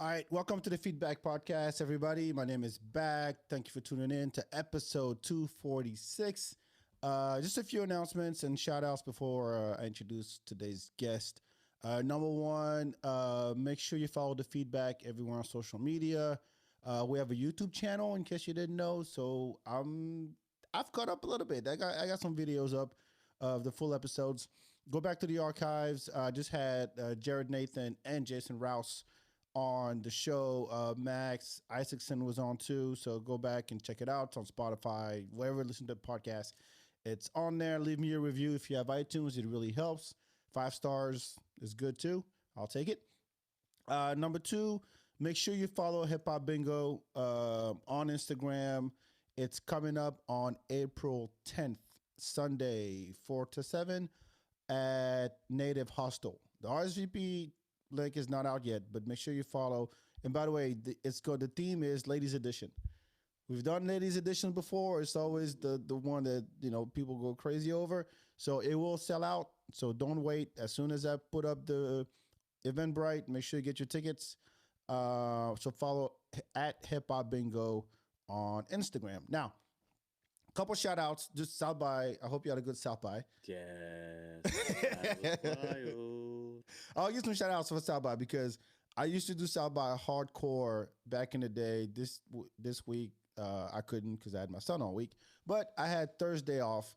All right, welcome to the FeedBak podcast, everybody. My name is Back. Thank you for tuning in to episode 246. Just a few announcements and shout outs before I introduce today's guest. Number one, make sure you follow the FeedBak everywhere on social media. We have a YouTube channel in case you didn't know. So I've caught up a little bit. I got some videos up of the full episodes. Go back to the archives. I just had Jared Nathan and Jason Rouse on the show. Max Isaacson was on too, so go back and check it out. It's on Spotify, wherever you listen to the podcast. It's on there. Leave me a review if you have iTunes. It really helps. 5 stars is good too. I'll take it. Number two, make sure you follow Hip Hop Bingo on Instagram. It's coming up on April 10th, Sunday, 4 to 7 at Native Hostel. The RSVP link is not out yet, but make sure you follow. And by the way, the theme is Ladies Edition. We've done Ladies Edition before. It's always the one that people go crazy over. So it will sell out. So don't wait. As soon as I put up the Eventbrite, make sure you get your tickets. So follow at Hip Hop Bingo on Instagram. Now, a couple shout outs. Just South by. I hope you had a good South by. Yes. I'll give some shout outs for South by because I used to do South by hardcore back in the day. This week I couldn't because I had my son all week, but I had Thursday off,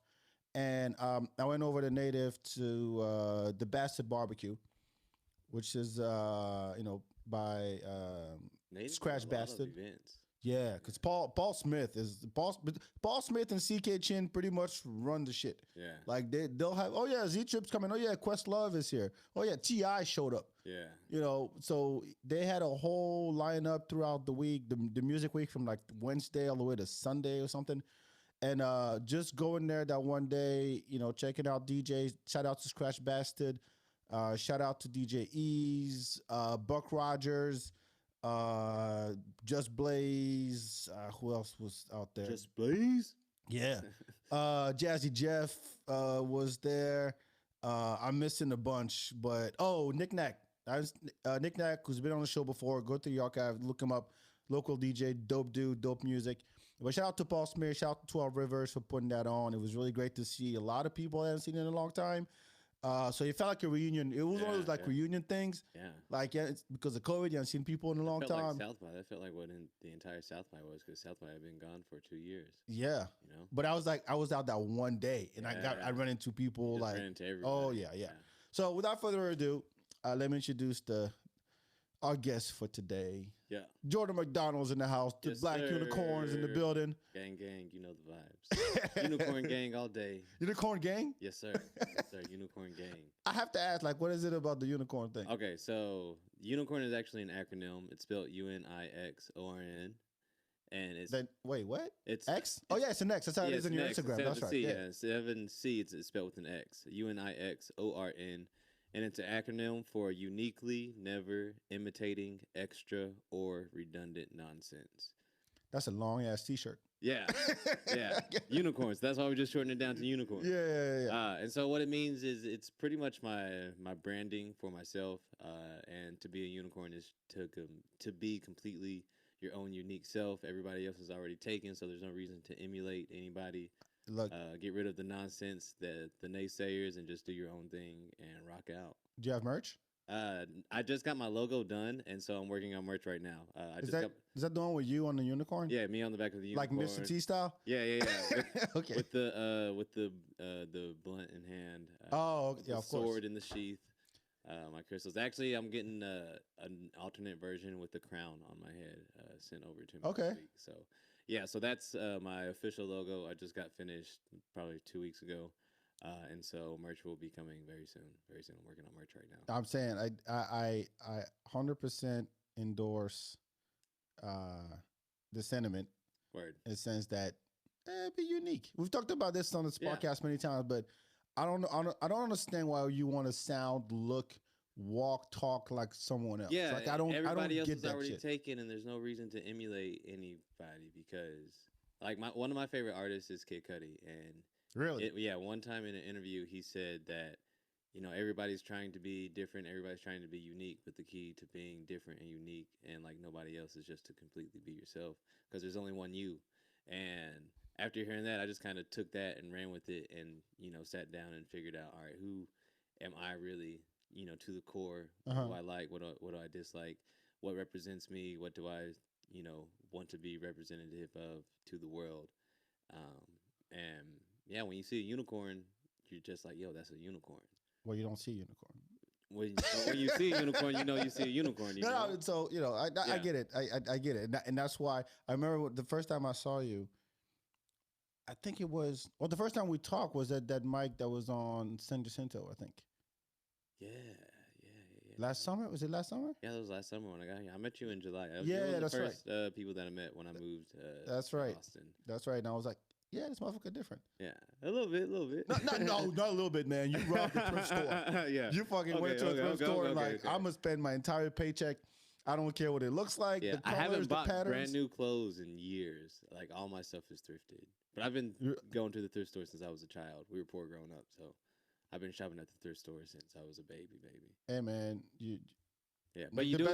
and I went over to Native to the Bastard Barbecue, which is by Scratch Bastard. Yeah, because Paul Smith and CK Chin pretty much run the shit. Yeah. Like they'll have, oh yeah, Z-Trip's coming. Oh yeah, Questlove is here. Oh yeah, T.I. showed up. Yeah. So they had a whole lineup throughout the week, the music week from like Wednesday all the way to Sunday or something. And just going there that one day, checking out DJs. Shout out to Scratch Bastard. Shout out to DJ Ease, Buck Rogers. Just Blaze. Who else was out there? Just Blaze? Yeah. Jazzy Jeff was there. I'm missing a bunch, but Nick Knack. Nick Knack, who's been on the show before. Go to the archive, look him up. Local DJ, dope dude, dope music. But shout out to Paul Smear, shout out to 12 Rivers for putting that on. It was really great to see a lot of people I haven't seen in a long time. So it felt like a reunion. It was one of those reunion things. Yeah. It's because of COVID. You haven't seen people in a long time. Like South by. That felt like what the entire South by was because South by had been gone for 2 years. Yeah. But I was out that one day and I ran into people ran into everybody. Oh yeah. So without further ado, let me introduce our guest for today. Yeah. Jordan McDonald's in the house. The Black Unicorns in the building. Gang, you know the vibes. Unicorn gang all day. Unicorn gang? Yes, sir. Unicorn gang. I have to ask, what is it about the unicorn thing? Okay, so unicorn is actually an acronym. It's spelled UNIXORN. And it's wait, what? It's X? It's an X. That's how it is on your Instagram. That's right. Yeah, instead of a C, it's spelled with an X. UNIXORN. And it's an acronym for uniquely, never, imitating, extra, or redundant nonsense. That's a long-ass T-shirt. Yeah. Unicorns. That's why we just shortened it down to unicorn. Yeah. And so what it means is it's pretty much my branding for myself. And to be a unicorn is to be completely your own unique self. Everybody else is already taken, so there's no reason to emulate anybody. Look, get rid of the nonsense, the naysayers, and just do your own thing and rock out. Do you have merch? I just got my logo done, and so I'm working on merch right now. Is that the one with you on the unicorn? Yeah, me on the back of the unicorn. Like Mr. T style? Yeah. Okay. With the blunt in hand. Of course. Sword in the sheath. My crystals. Actually, I'm getting an alternate version with the crown on my head sent over to me. Okay. This week. So. Yeah, so that's my official logo. I just got finished probably 2 weeks ago. And so merch will be coming very soon. Very soon. I'm working on merch right now. I'm saying I 100% endorse the sentiment. Word. In the sense that be unique. We've talked about this on this podcast many times, but I don't understand why you want to sound, look, walk, talk like someone else. Yeah, like, I don't else get is that already shit. taken, and there's no reason to emulate anybody because, like, one of my favorite artists is Kid Cudi, and really, one time in an interview he said that everybody's trying to be different. Everybody's trying to be unique. But the key to being different and unique and like nobody else is just to completely be yourself because there's only one you. And after hearing that, I just kind of took that and ran with it and, sat down and figured out, all right, who am I really, to the core? What do I like? What do I dislike? What represents me? What do I, want to be representative of to the world? And yeah, when you see a unicorn, you're just like, yo, that's a unicorn. Well, you don't see a unicorn. When you see a unicorn, you see a unicorn. No, so I get it. I get it, and that's why I remember the first time I saw you. I think it was the first time we talked was at that mic that was on San Jacinto, I think. Yeah. Last summer? Was it last summer? Yeah, that was last summer when I got here. I met you in July. That's right. First people that I met when I moved. That's to right. Austin. That's right. And I was like, yeah, this motherfucker different. Yeah, a little bit. No, not a little bit, man. You robbed the thrift store. Yeah, you fucking went to a thrift store and like, I'm gonna spend my entire paycheck. I don't care what it looks like. Yeah, the colors, I haven't bought the patterns. brand new clothes in years. Like all my stuff is thrifted. But I've been going to the thrift store since I was a child. We were poor growing up, so I've been shopping at the thrift store since I was a baby. Hey man, but you do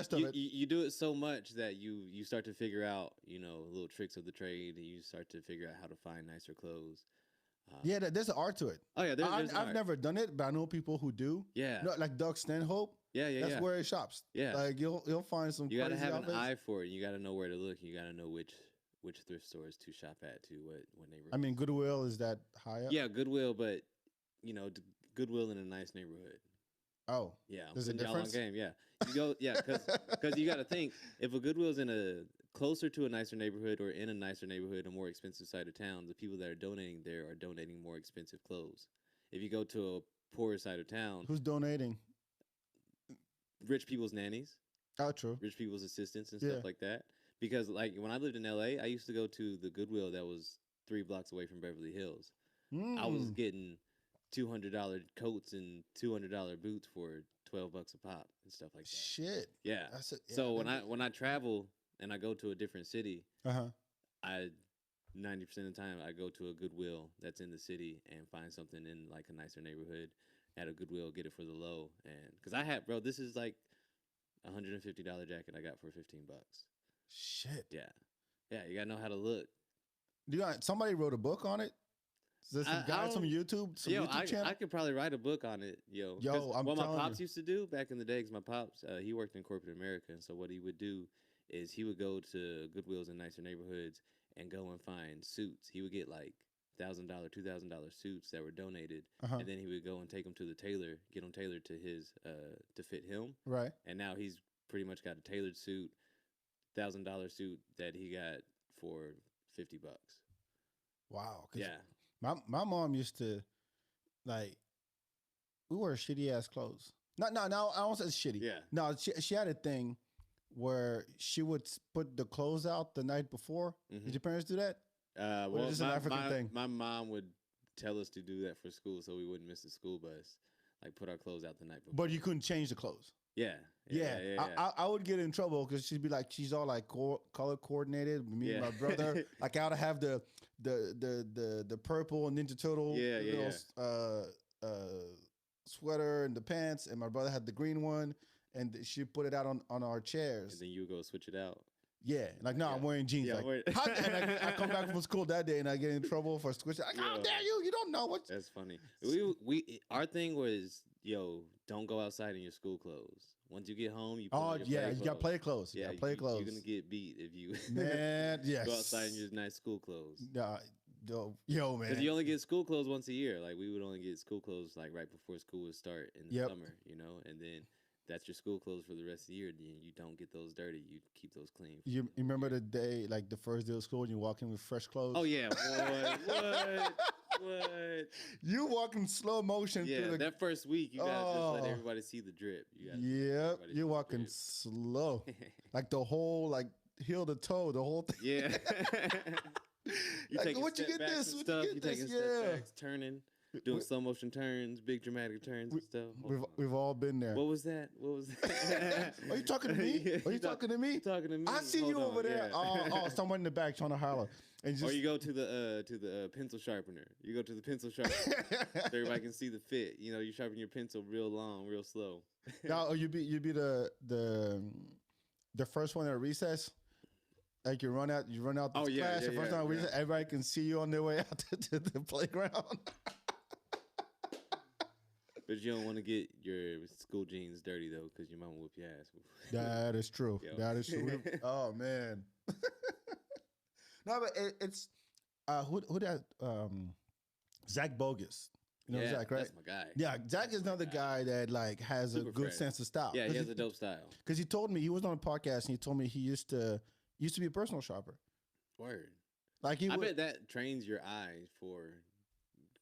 it so much that you start to figure out little tricks of the trade, and you start to figure out how to find nicer clothes. There's an art to it. Oh yeah, I've never done it, but I know people who do. Yeah, like Doug Stanhope. That's where he shops. Yeah, like you'll find some. You gotta have outfits. an eye for it. You gotta know where to look. You gotta know which thrift stores to shop at to what neighborhood. I mean, Goodwill is that high up? Yeah, Goodwill, but Goodwill in a nice neighborhood. Oh, yeah, there's a difference. Game, yeah. You go, because you got to think if a Goodwill's in a closer to a nicer neighborhood or in a nicer neighborhood, a more expensive side of town, the people that are donating there are donating more expensive clothes. If you go to a poorer side of town, who's donating? Rich people's nannies. Oh, true. Rich people's assistants and stuff like that. Because like when I lived in LA, I used to go to the Goodwill that was 3 blocks away from Beverly Hills. I was getting $200 coats and $200 boots for $12 a pop and stuff like that. Shit. Yeah. So when I travel and I go to a different city, I 90% of the time I go to a Goodwill that's in the city and find something in like a nicer neighborhood at a Goodwill, get it for the low, and because I had this is like $150 jacket I got for $15. Shit. Yeah. You gotta know how to look. Somebody wrote a book on it? Is there some guys from YouTube? YouTube channel? I could probably write a book on it, yo. What my pops used to do back in the day, because my pops, he worked in corporate America, and so what he would do is he would go to Goodwills in nicer neighborhoods and go and find suits. He would get like $1,000, $2,000 suits that were donated, and then he would go and take them to the tailor, get them tailored to his to fit him. Right. And now he's pretty much got a tailored suit, $1,000 suit that he got for $50. Wow. Yeah. My mom used to, like, we wear shitty ass clothes. No, I don't say shitty. Yeah. No, she had a thing where she would put the clothes out the night before. Did your parents do that? Well, it's an African thing. My mom would tell us to do that for school so we wouldn't miss the school bus. Like put our clothes out the night before. But you couldn't change the clothes. Yeah. I would get in trouble because she'd be like, she's all like color coordinated. Me and my brother, like I would have the purple Ninja Turtle, sweater and the pants, and my brother had the green one, and she put it out on our chairs. And then you go switch it out. Yeah, like no, I'm wearing jeans. Yeah, like, and I come back from school that day and I get in trouble for switching. Like, how dare you? You don't know what. That's funny. Our thing was, don't go outside in your school clothes. Once you get home, you put on your you got play clothes. Yeah, play clothes. You're gonna get beat if you yes. go outside in your nice school clothes. Yo, man. Because you only get school clothes once a year. Like we would only get school clothes like right before school would start in the summer, and then that's your school clothes for the rest of the year. You don't get those dirty. You keep those clean. You remember the day, like the first day of school, and you walk in with fresh clothes? Oh, yeah. What? You walk in slow motion. Yeah, that first week, you got to just let everybody see the drip. You're walking slow. Like the whole, like heel to toe, the whole thing. Yeah. Like, what you get this? You taking step backs, turning. Doing slow motion turns, big dramatic turns and stuff. We've all been there. What was that? Oh you talking to me? Yeah, Are you talking to me? You talking to me? I see Hold you on, over there. yeah. Oh, someone in the back trying to holler. And Or just you go to the pencil sharpener. You go to the pencil sharpener so everybody can see the fit. You know, you sharpen your pencil real long, real slow. now, or you'd be the first one at recess. Like you run out Oh, this yeah, class. yeah, The first yeah, time yeah. recess, everybody can see you on their way out to the playground. But you don't want to get your school jeans dirty though, because your mama whoop your ass. That is true. Yo. That is true. Oh man. No, but it's who that Zach Bogus. You know Yeah, Zach, right? that's my guy. Yeah, Zach That's is my another guy that like has Super a good fresh. sense of style. Yeah, he has a dope style. Because he told me he was on a podcast and he told me he used to be a personal shopper. Word. Like he I would, bet that trains your eye for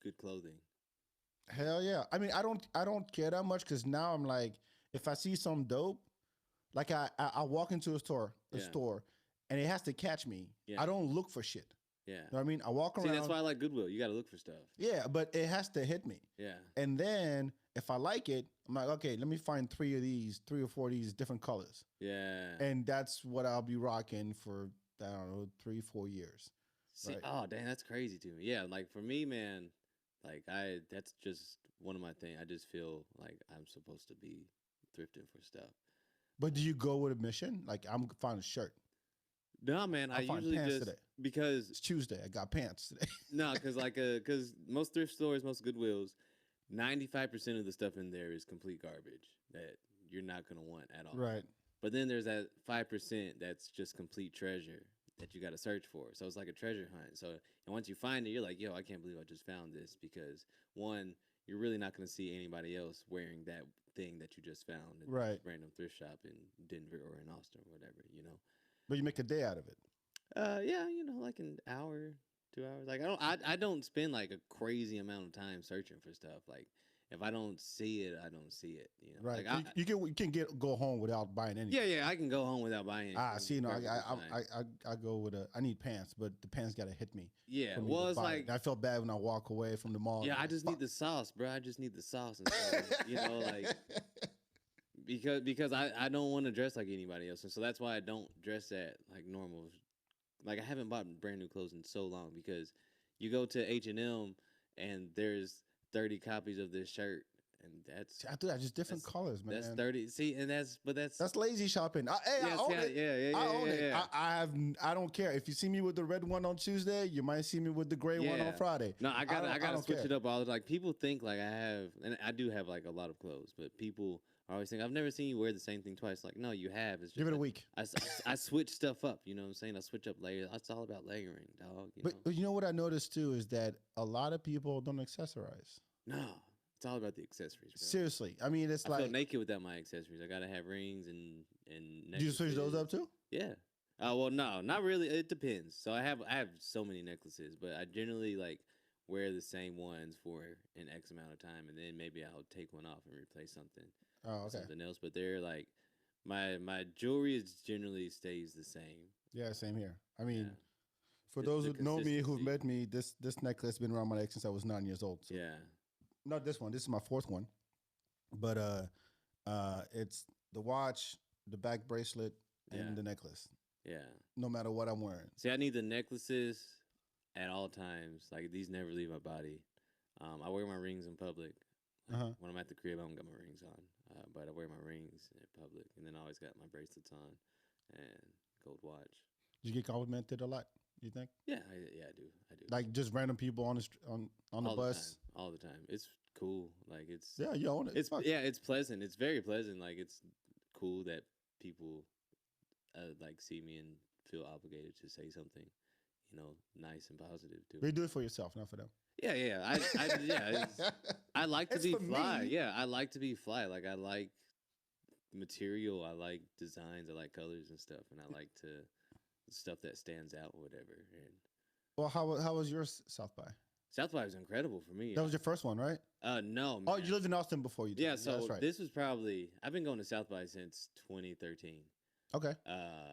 good clothing. hell yeah. I mean, I don't care that much because now I'm like, if I see some dope, like I walk into a store, Yeah. and it has to catch me. Yeah. I don't look for shit. Yeah. You know what I mean? I walk See, around. that's why I like Goodwill. You got to look for stuff. Yeah, but it has to hit me. Yeah. And then if I like it, I'm like, okay, let me find three or four of these different colors. Yeah. And that's what I'll be rocking for, I don't know, 3-4 years. See, right. oh, dang, that's crazy to me. Yeah, like for me, man, like that's just one of my things. I just feel like I'm supposed to be thrifting for stuff. But do you go with a mission? Like, I'm find a shirt. No, man, I find usually pants just today. because It's Tuesday. I got pants today. no, because most thrift stores, most Goodwills, 95% of the stuff in there is complete garbage that you're not gonna want at all. Right. But then there's that 5% that's just complete treasure that you got to search for. So it's like a treasure hunt. So and once you find it, you're like, yo, I can't believe I just found this because one, you're really not going to see anybody else wearing that thing that you just found in Right. a random thrift shop in Denver or in Austin or whatever, you know. But you make a day out of it. Yeah, you know, like an hour, 2 hours. Like I don't spend like a crazy amount of time searching for stuff. Like if I don't see it, I don't see it. You know, Right. Like you can go home without buying anything. yeah, I can go home without buying anything. See, no, perfectly fine. I go with I need pants, but the pants got to hit me. Yeah, for me well, to it's buy it. like And I felt bad when I walk away from the mall. yeah, I'm I like, just fuck. need the sauce, bro. I just need the sauce, and you know, like because I don't want to dress like anybody else, and so that's why I don't dress at like normal. Like I haven't bought brand new clothes in so long because you go to H&M and there's 30 copies of this shirt, and that's I do that, just different that's- colors, man. that's 30. See, and that's lazy shopping. I yes, own yeah, it. yeah, I own it. yeah. I don't care if you see me with the red one on Tuesday. You might see me with the gray one on Yeah. Friday. No, I gotta don't switch care. it up all the like people think like I have, and I do have like a lot of clothes, but people are always think I've never seen you wear the same thing twice. Like no, you have. It's just Give it a that week. I switch stuff up. You know what I'm saying? I switch up layers. It's all about layering, dog. You know? But you know what I noticed too is that a lot of people don't accessorize. No, it's all about the accessories, bro. Seriously, I mean, it's I feel like, naked without my accessories. I gotta have rings and do you switch those necklaces. up too? Yeah. Well, no, not really. It depends. So I have so many necklaces, but I generally like wear the same ones for an X amount of time, and then maybe I'll take one off and replace something Oh, with okay. something else. But they're like my jewelry is generally stays the same. Yeah, same here. I mean, Yeah. for It's those the who know me, who've consistency. met me, this necklace has been around my neck since I was 9 years old. So Yeah. not this one. This is my fourth one. But it's the watch, the back bracelet, and Yeah. the necklace. Yeah. No matter what I'm wearing. See, I need the necklaces at all times. Like these never leave my body. I wear my rings in public. Like, Uh-huh. when I'm at the crib, I don't got my rings on, but I wear my rings in public, and then I always got my bracelets on and gold watch. You get complimented a lot. You think? Yeah, I do. Like just random people on the on the all bus. all the time. It's cool. Like it's Yeah, you own it. it's Fuck. yeah, it's pleasant. It's very pleasant. Like it's cool that people like see me and feel obligated to say something, you know, nice and positive to. But you do it for yourself, not for them. Yeah. I like to It's be for fly. me. Yeah, I like to be fly. Like I like material. I like designs. I like colors and stuff, and I like to stuff that stands out, or whatever. And Well, how was your South by? South by was incredible for me. That was your first one, right? No, Oh, man. you lived in Austin before you did. Yeah, so that's right. this was probably I've been going to South by since 2013. Okay,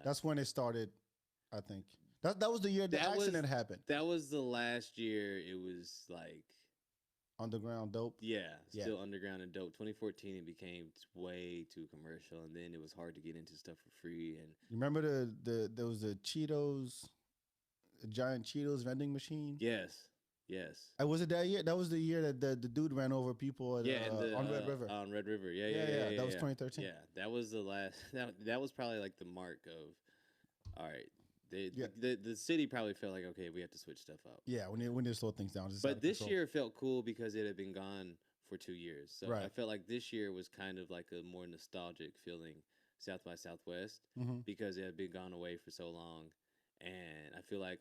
that's when it started. I think that was the year the That was- accident happened. That was the last year. It was like underground dope. Yeah, Yeah. still underground and dope. 2014, it became way too commercial, and then it was hard to get into stuff for free. And You remember there was a Cheetos, a giant Cheetos vending machine. yes, yes, Was it that year? That was the year that the dude ran over people at, yeah, and on Red River. on Red River, That was 2013. yeah. That was the last. That was probably like the mark of, all right. Yeah. The city probably felt like, okay, we have to switch stuff up. Yeah, when they slow things down. It's out But of this control. year felt cool because it had been gone for 2 years. So Right. I felt like this year was kind of like a more nostalgic feeling, South by Southwest, Mhm. because it had been gone away for so long. And I feel like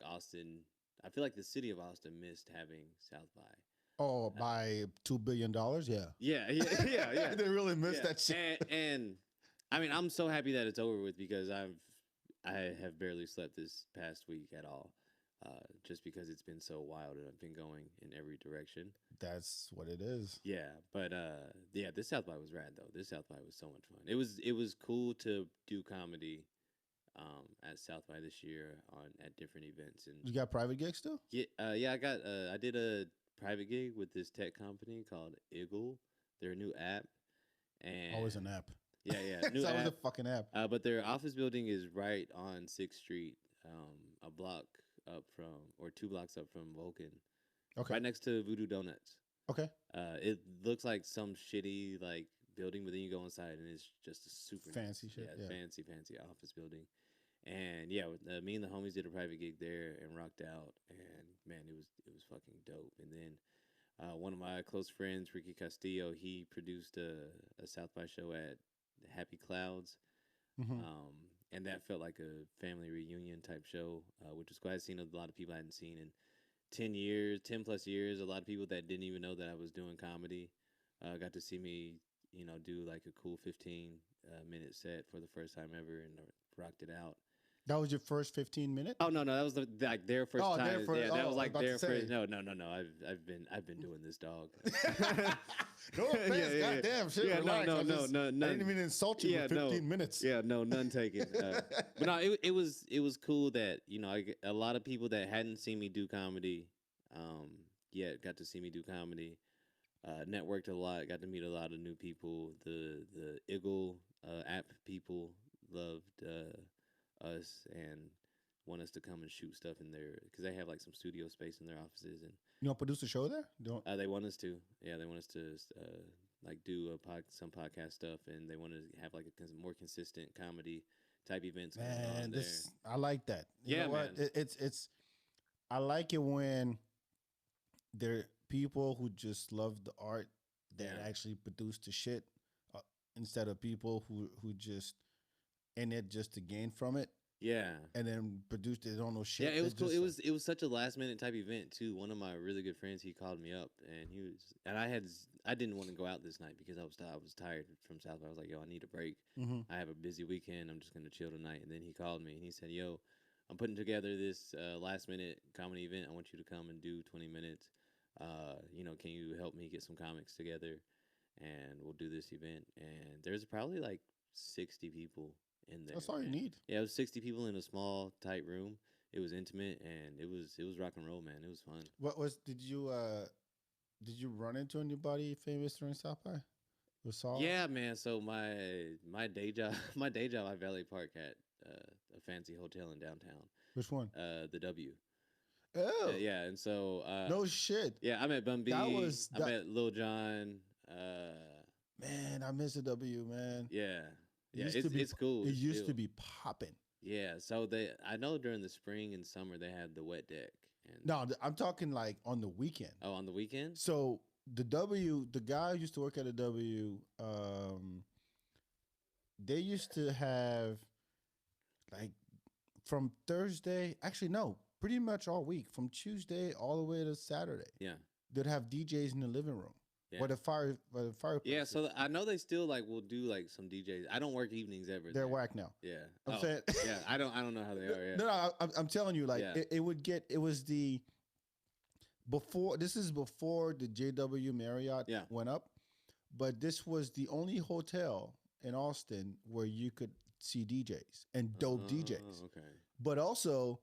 the city of Austin missed having South by. Oh, by $2 billion. Yeah. Yeah. They really missed Yeah. that shit. And I mean, I'm so happy that it's over with because I have barely slept this past week at all, just because it's been so wild and I've been going in every direction. That's what it is. Yeah, but yeah, this South by was rad though. This South by was so much fun. It was cool to do comedy, at South by this year at different events. And You got private gigs still? yeah, I did a private gig with this tech company called Iggle. Their new app, and Always an app. yeah, It's new always app. a fucking app. But their office building is right on 6th Street, a block up from, or 2 blocks up from Vulcan, Okay. right next to Voodoo Donuts. Okay. It looks like some shitty like building, but then you go inside and it's just a super Fancy nice, shit, yeah. fancy office building. And yeah, me and the homies did a private gig there and rocked out, and man, it was fucking dope. And then one of my close friends, Ricky Castillo, he produced a South by show at Happy Clouds. Mhm. And that felt like a family reunion type show, which was cool. I'd seen a lot of people I hadn't seen in 10 plus years. A lot of people that didn't even know that I was doing comedy got to see me, do like a cool 15-minute set for the first time ever, and rocked it out. That was your first 15 minutes? Oh no, that was like their first Oh, time. their first- Yeah, that oh, was I like was about their to say. first. No. I've been doing this, dog. No offense, goddamn shit. Yeah, relax. no, I none. didn't even insult you Yeah, for 15 no. minutes. Yeah, no, none taken. But no, it was cool that a lot of people that hadn't seen me do comedy, yet got to see me do comedy. Networked a lot, got to meet a lot of new people. The Iggle app people loved us and want us to come and shoot stuff in there because they have like some studio space in their offices, and You don't produce a show there? Don't. they want us to. Yeah, they want us to like do some podcast stuff, and they want to have like a more consistent comedy type events going on Man, there. I like that. You Yeah, know what? man. It's I like it when there are people who just love the art that Yeah. actually produce the shit, instead of people who just in it just to gain from it Yeah. and then produce they don't know shit. Yeah, it was It's cool. just It was such a last minute type event too. One of my really good friends, he called me up, and I didn't want to go out this night because I was tired from South. I was like, yo, I need a break. Mhm. I have a busy weekend. I'm just gonna chill tonight. And then he called me and he said, yo, I'm putting together this last minute comedy event. I want you to come and do 20 minutes. Can you help me get some comics together, and we'll do this event. And there's probably like 60 people in there. That's all you man. need. Yeah, it was 60 people in a small, tight room. It was intimate, and it was rock and roll, man. It was fun. Did you run into anybody famous during South by? With Saul? Yeah, man. So my day job, I valet park at a fancy hotel in downtown. Which one? The W. Oh, Yeah, and so no shit. yeah, I met Bun B. I met Lil Jon. Man, I miss the W, man. Yeah, yeah. used to be- It's cool. It used to still. be popping. Yeah, so I know during the spring and summer they had the wet deck. And No, I'm talking like on the weekend. on the weekends. So the W, the guy who used to work at the W, they used to have like from Thursday, actually no, pretty much all week, from Tuesday all the way to Saturday. Yeah. They'd have DJs in the living room. Yeah. Where the fireplace. Yeah, so I know they still like will do like some DJs. I don't work evenings ever. they're there. whack now. Yeah, I'm saying. yeah. I don't know how they are. Yeah. No, I'm telling you, like Yeah. it was the before. This is before the JW Marriott Yeah. went up, but this was the only hotel in Austin where you could see DJs and dope DJs, Okay. but also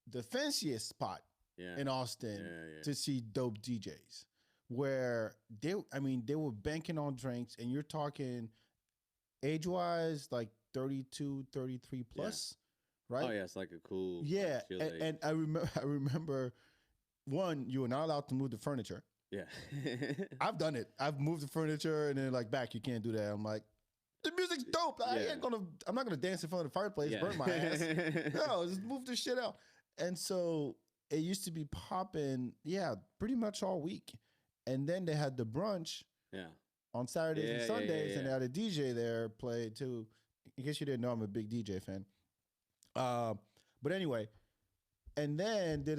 the fanciest spot Yeah. in Austin Yeah. to see dope DJs. where they were banking on drinks, and you're talking age wise, like 32, 33 plus, Oh right? yeah, it's like a cool Yeah, chill age. and I remember one, you were not allowed to move the furniture. Yeah. I've done it. I've moved the furniture, and then like back, you can't do that. I'm like, the music's dope. I'm not gonna dance in front of the fireplace, burn my ass. No, just move the shit out. And so it used to be popping, yeah, pretty much all week. And then they had the brunch Yeah. on Saturdays and Sundays, and they Yeah. had a DJ there play too. In case you didn't know, I'm a big DJ fan. But anyway, and then they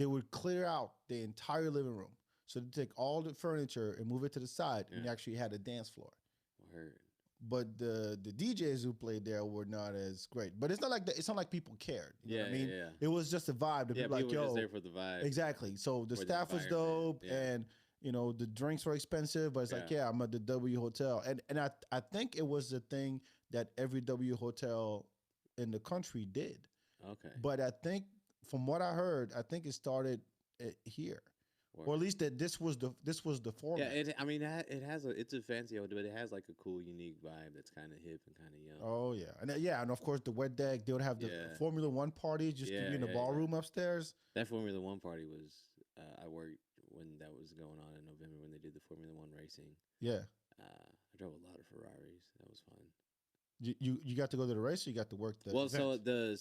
would clear out the entire living room. So they take all the furniture and move it to the side, and you actually had a dance floor. Word. But the DJs who played there were not as great. But it's not like it's not like people cared. You know what I mean? Yeah. It was just a vibe. The people People like, yo, were just there for the vibe. exactly. So the For the staff was environment. dope, and the drinks were expensive. But it's like, I'm at the W Hotel, and I think it was the thing that every W Hotel in the country did. Okay. But I think from what I heard, I think it started here. Or at least that this was the format. Yeah, it's a fancy hotel, but it has like a cool, unique vibe that's kind of hip and kind of young. Oh yeah, and of course the wet deck. They would have the Formula One party just to be in the ballroom upstairs. That Formula One party was I worked when that was going on in November when they did the Formula One racing. Yeah, I drove a lot of Ferraris. That was fun. You got to go to the race, or you got to work the events?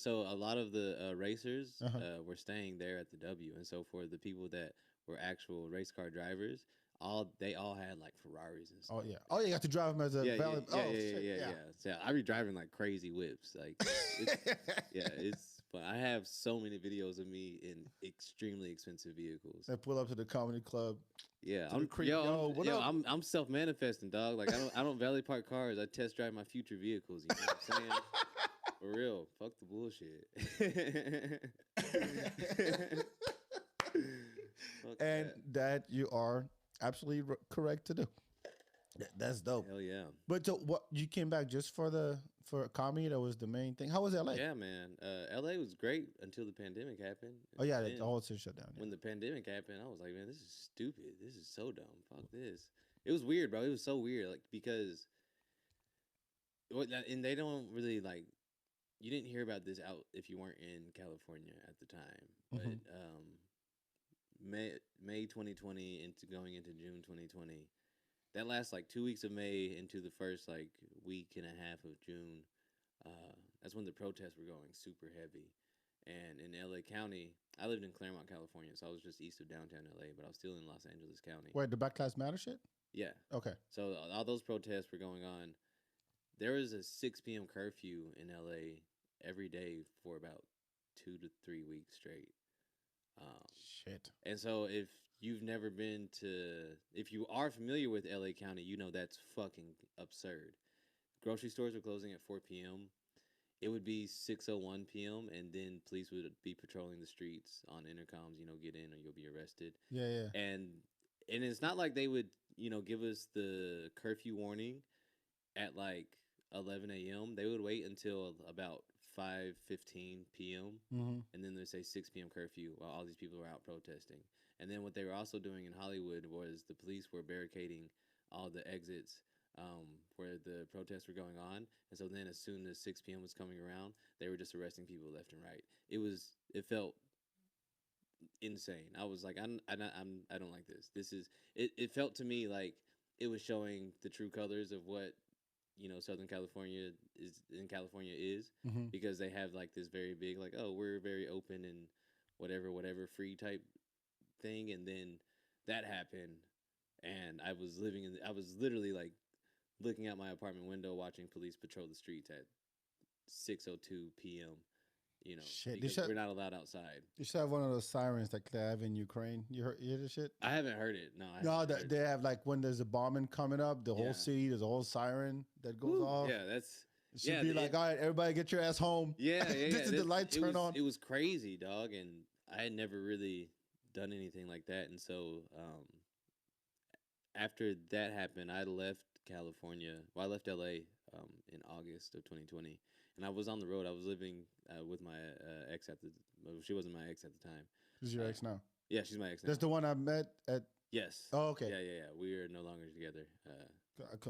So a lot of the racers were staying there at the W, and so for the people that were actual race car drivers, they all had like Ferraris and stuff. Oh, you got to drive them as a valid. Yeah. So I be driving like crazy whips, like it's. But I have so many videos of me in extremely expensive vehicles. I pull up to the comedy club. Yeah, I'm I'm self manifesting, dog. Like I don't valet park cars. I test drive my future vehicles. You know what I'm saying? For real, fuck the bullshit. And that you are absolutely correct to do. That's dope. Hell yeah. But so what, you came back just for comedy? That was the main thing. How was LA? Yeah, man. LA was great until the pandemic happened. Oh yeah, the whole city shut down. Yeah. When the pandemic happened, I was like, man, this is stupid. This is so dumb. Fuck this. It was weird, bro. It was so weird, like because, and they don't really like. You didn't hear about this out if you weren't in California at the time, but May 2020 going into June 2020. That last like 2 weeks of May into the first like week and a half of June, that's when the protests were going super heavy. And in LA County, I lived in Claremont, California, so I was just east of downtown LA, but I was still in Los Angeles County. Wait, the Black Lives Matter shit? Yeah. Okay. So all those protests were going on. There was a 6 p.m. curfew in LA every day for about 2 to 3 weeks straight. Shit. And so if you are familiar with LA County, you know that's fucking absurd. Grocery stores were closing at 4 p.m. It would be 6:01 p.m. and then police would be patrolling the streets on intercoms, get in or you'll be arrested. Yeah. And it's not like they would, give us the curfew warning at like 11 a.m. They would wait until about 5:15 p.m. And then they say 6 p.m. curfew while all these people were out protesting. And then what they were also doing in Hollywood was the police were barricading all the exits where the protests were going on. And so then as soon as 6 p.m. was coming around, they were just arresting people left and right. It felt insane. I was like, I don't like this. It felt to me like it was showing the true colors of what Southern California is because they have like this very big like, oh, we're very open and whatever free type thing. And then that happened and I was literally like looking out my apartment window watching police patrol the streets at 6:02 p.m. Shit, because we're not allowed outside. You should have one of those sirens like they have in Ukraine. You hear this shit? I haven't heard it. No, they have like when there's a bombing coming up, the whole city, there's a whole siren that goes off. Yeah, it should be like, all right, everybody get your ass home. Yeah. This is the light turn on. It was crazy, dog, and I had never really done anything like that. And so after that happened, I left California. Well, I left LA in August of 2020. And I was on the road. I was living with my ex she wasn't my ex at the time. Who's your ex now? Yeah, she's my ex now. That's the one I met at. Yes. Oh, okay. Yeah. We are no longer together.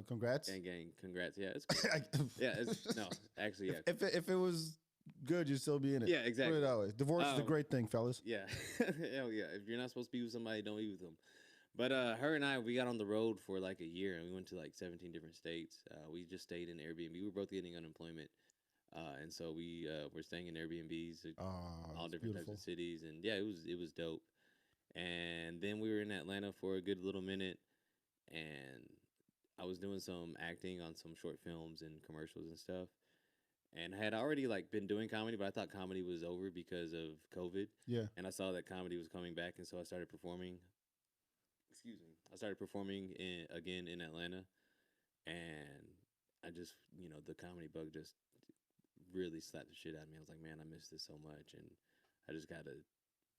Congrats. Gang, congrats. Yeah, it's cool. Yeah, it's no, actually, yeah. If it was good, you'd still be in it. Yeah, exactly. Put it that way. Divorce is a great thing, fellas. Yeah, hell yeah. If you're not supposed to be with somebody, don't be with them. But her and I, we got on the road for like a year, and we went to like 17 different states. We just stayed in Airbnb. We were both getting unemployment, and so we were staying in Airbnbs, all different types of cities, and yeah, it was dope. And then we were in Atlanta for a good little minute, and I was doing some acting on some short films and commercials and stuff. And I had already like been doing comedy, but I thought comedy was over because of COVID. Yeah. And I saw that comedy was coming back, and so I started performing. Excuse me. I started performing again in Atlanta, and I just, the comedy bug just really slapped the shit out of me. I was like, man, I miss this so much, and I just got to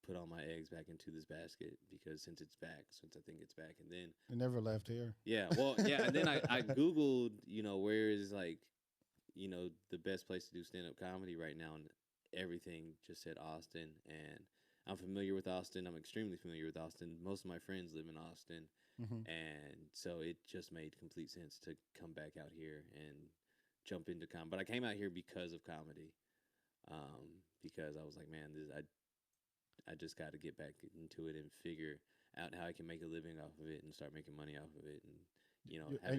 put all my eggs back into this basket because since I think it's back, and then it never left here. Yeah, well, yeah, and then I googled, where is like, the best place to do stand up comedy right now, and everything just said Austin, and I'm familiar with Austin. I'm extremely familiar with Austin. Most of my friends live in Austin, and so it just made complete sense to come back out here and jump into comedy. But I came out here because of comedy, because I was like, man, I just got to get back into it and figure out how I can make a living off of it and start making money off of it,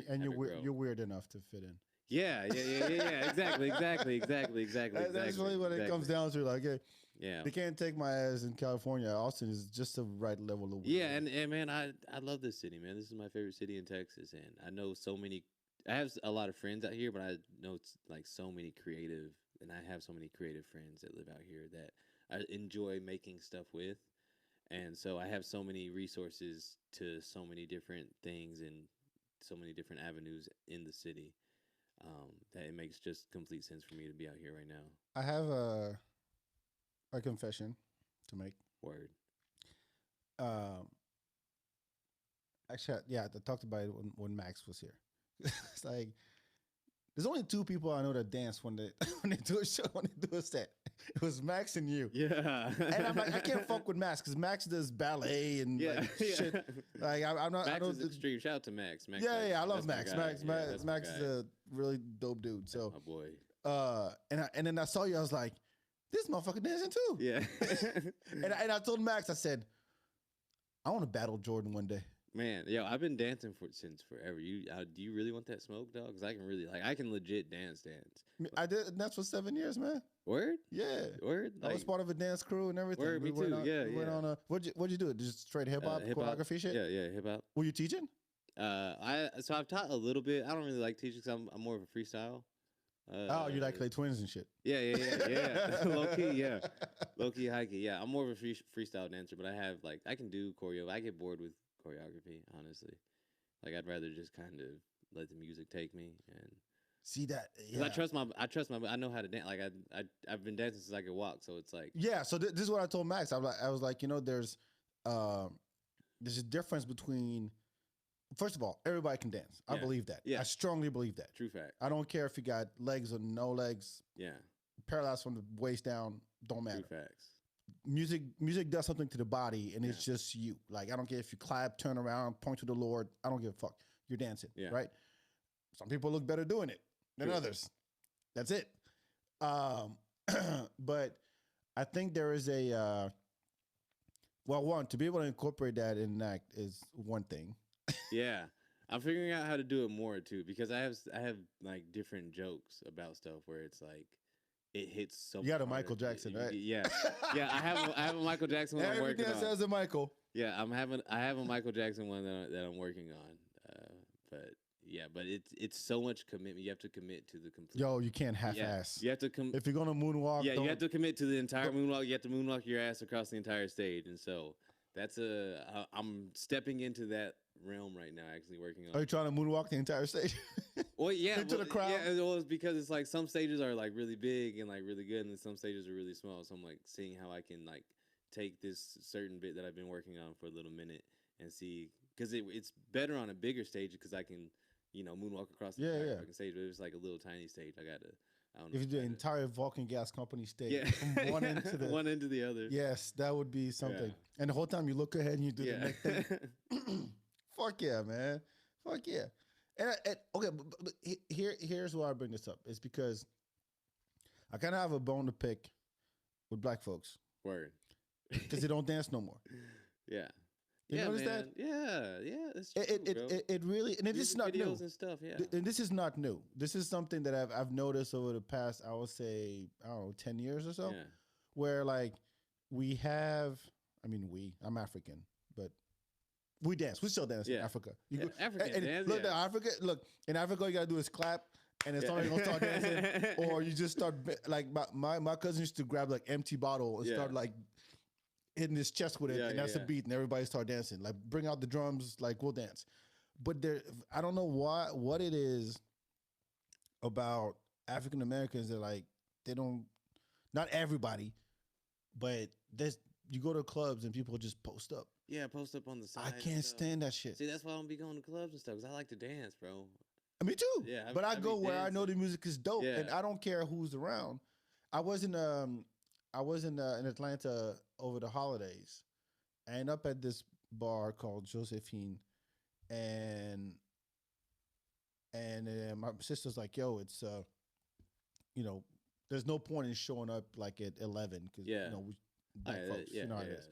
and you're weird enough to fit in. Yeah. Exactly. That's really what it comes down to. Like, yeah, they can't take my ass in California. Austin is just the right level of weird. Yeah, and man, I love this city, man. This is my favorite city in Texas, and I know so many. I have a lot of friends out here, but I know it's like so many creative, and I have so many creative friends that live out here that I enjoy making stuff with, and so I have so many resources to so many different things and so many different avenues in the city. That it makes just complete sense for me to be out here right now. I have a confession to make. Word. Actually, yeah, I talked about it when Max was here. It's like there's only two people I know that dance when they do a show, when they do a set. It was Max and you. Yeah. And I'm like, I can't fuck with Max because Max does ballet and shit. Like I'm not. Max I don't, is extreme. Shout out to Max. Yeah, I love Max. Max is a really dope dude. So my boy. And then I saw you. I was like, this motherfucker dancing too. Yeah. and I told Max, I said, I want to battle Jordan one day. Man, yo, I've been dancing since forever. Do you really want that smoke, dog? Because I can legit dance. I did, and that's for 7 years, man. Word? Yeah. Word? I was part of a dance crew and everything. Word, me too. We went on what'd you do? Just straight hip hop choreography shit? Yeah, hip hop. Were you teaching? So I've taught a little bit. I don't really like teaching because I'm more of a freestyle. You like Clay Twins and shit? Yeah. Low key, yeah. Low key, high key, yeah. I'm more of a freestyle dancer, but I can do choreo. I get bored with choreography, honestly. Like I'd rather just kind of let the music take me and see that. Yeah. I trust my. I know how to dance. Like I've been dancing since I could walk, so it's like. Yeah. So this is what I told Max. I was like, there's a difference between. First of all, everybody can dance. I believe that. Yeah. I strongly believe that. True fact. I don't care if you got legs or no legs. Yeah. Paralyzed from the waist down, don't matter. True facts. Music does something to the body, and it's just you. Like, I don't care if you clap, turn around, point to the Lord. I don't give a fuck. You're dancing, right? Some people look better doing it than others. That's it. But I think there is one, to be able to incorporate that in an act is one thing. Yeah. I'm figuring out how to do it more too, because I have like different jokes about stuff where it's like it hits so. You got a Michael Jackson, right? Yeah. I have a Michael Jackson one I'm working on. Every dance has a Michael. Yeah, I have a Michael Jackson one that I'm working on. But it's so much commitment. You have to commit to the complete. Yo, you can't half-ass. You have to if you're gonna moonwalk. Yeah, you have to commit to the entire moonwalk. You have to moonwalk your ass across the entire stage, and so that's I'm stepping into that realm right now, actually working on. Are you trying to moonwalk the entire stage? Well, yeah, into the crowd. Yeah, well, it's because it's like some stages are like really big and like really good, and then some stages are really small. So I'm like seeing how I can like take this certain bit that I've been working on for a little minute and see, because it's better on a bigger stage because I can moonwalk across the entire fucking stage. But if it's like a little tiny stage, I don't know If you what do the that is. entire Vulcan Gas Company state Yeah, from one end to the one end to the other. yes, that would be something. Yeah. And the whole time you look ahead and you do the Yeah. next thing. Fuck yeah, man. Fuck yeah. And okay, but here's why I bring this up. It's because I kind of have a bone to pick with black folks Word. because they don't dance no more. Yeah. You yeah, notice man. that? Yeah. That's true, bro. It really, and this is Music not new. videos and stuff. Yeah. And this is not new. This is something that I've noticed over the past, I would say, I don't know, 10 years or so, Yeah. where like we have, I'm African, but we dance. We still dance in Yeah. Africa. Yeah, African and dance, look, yeah. In Africa, all you gotta do is clap, and it's already gonna start dancing. Or you just start like my cousin used to grab like empty bottle and Yeah. start like hitting his chest with it, Yeah, and that's yeah. the beat, and everybody start dancing. Like bring out the drums, like we'll dance. But I don't know what it is about African Americans that like they don't. Not everybody, but you go to clubs and people just post up. Yeah, post up on the side. I and can't stuff. stand that shit. See, that's why I don't be going to clubs and stuff because I like to dance, bro. Me too. Yeah, but I I be go where I know the dancing. music is dope, and Yeah. I don't care who's around. I was in in Atlanta over the holidays, and up at this bar called Josephine, and my sister's like, "Yo, it's there's no point in showing up like at 11 because Yeah. black folks, yeah, you know how yeah. it is."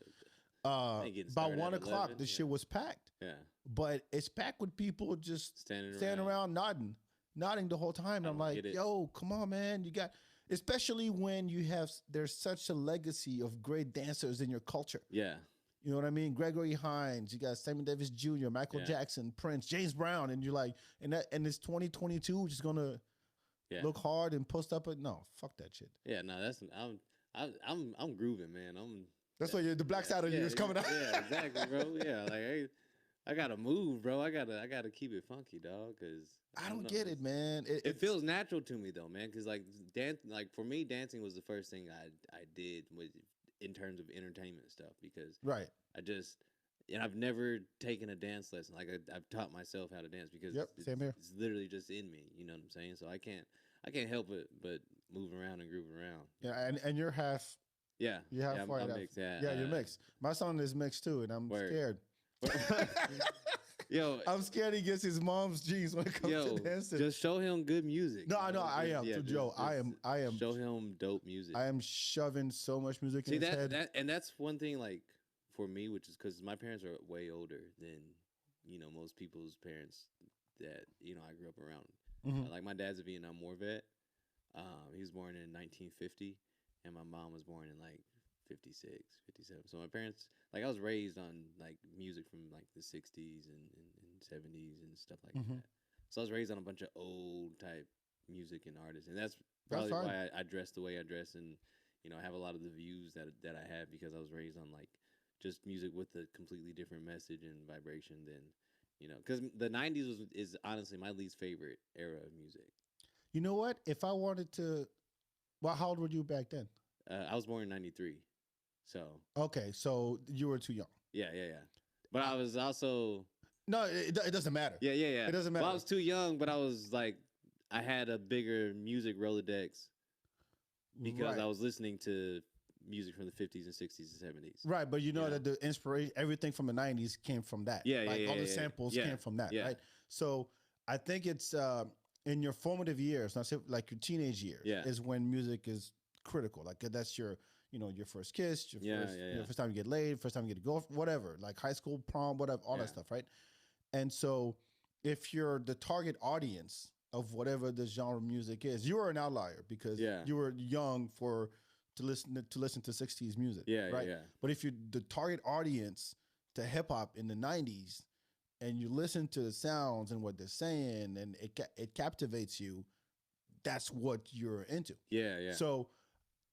Ain't getting By started at 1 o'clock, 11, the yeah. shit was packed, Yeah. but it's packed with people just Standing around nodding the whole time. I I'm don't like, get it. yo, come on, man. You got, especially when there's such a legacy of great dancers in your culture. Yeah. You know what I mean? Gregory Hines, you got Sammy Davis Jr., Michael Yeah. Jackson, Prince, James Brown, and you're like, and it's 2022, just gonna Yeah. look hard and post up. No, fuck that shit. Yeah. No, I'm grooving, man. That's why the black side of you is coming out. Yeah, exactly, bro. Yeah, like I gotta move, bro. I gotta keep it funky, dog. Cause I don't know, get it, man. It feels natural to me though, man. Cause like for me, dancing was the first thing I did in terms of entertainment stuff. Because right. I've never taken a dance lesson. Like I've taught myself how to dance because Same here. it's literally just in me. You know what I'm saying? So I can't help it but move around and groove around. Yeah, and you're half. Yeah, You have I'm white. mixed. Yeah, You're mixed. My son is mixed too, and I'm Word. scared. Yo, I'm scared he gets his mom's jeans when it comes to dancing. just show him good music. No, I you know. I am. Yeah, So, Joe, I am. Show him dope music. I am shoving so much music in his head. That's one thing. Like for me, which is because my parents are way older than most people's parents that I grew up around. Mhm. Like my dad's a Vietnam War vet. He was born in 1950, and my mom was born in like 56, 57. So my parents, like I was raised on like music from like the 60s and 70s and stuff like Mhm. that. So I was raised on a bunch of old type music and artists, and that's That's probably fine. why I dress the way I dress, and I have a lot of the views that I have because I was raised on like just music with a completely different message and vibration than because the 90s is honestly my least favorite era of music. You know what? If I wanted to, well, how old were you back then? I was born in 93. So Okay, so you were too young. yeah. But I was also No, it doesn't matter. yeah. It doesn't matter. Well, I was too young, but I was like I had a bigger music Rolodex because right. I was listening to music from the 50s and 60s and 70s. Right, but you know Yeah. that the inspiration, everything from the 90s came from that. Yeah, like yeah, all the yeah, yeah. samples Yeah, came from that, yeah. right? So I think it's in your formative years, not say like your teenage years, Yeah. is when music is critical. Like that's your your first kiss, your Yeah, first, yeah. first time you get laid, first time you get to go, whatever, like high school prom, whatever, all Yeah. that stuff, right? And so if you're the target audience of whatever the genre of music is, you are an outlier because Yeah. you were young to listen to 60s music, Yeah, right? yeah. But if you're the target audience to hip hop in the 90s and you listen to the sounds and what they're saying and it captivates you, that's what you're into. Yeah. So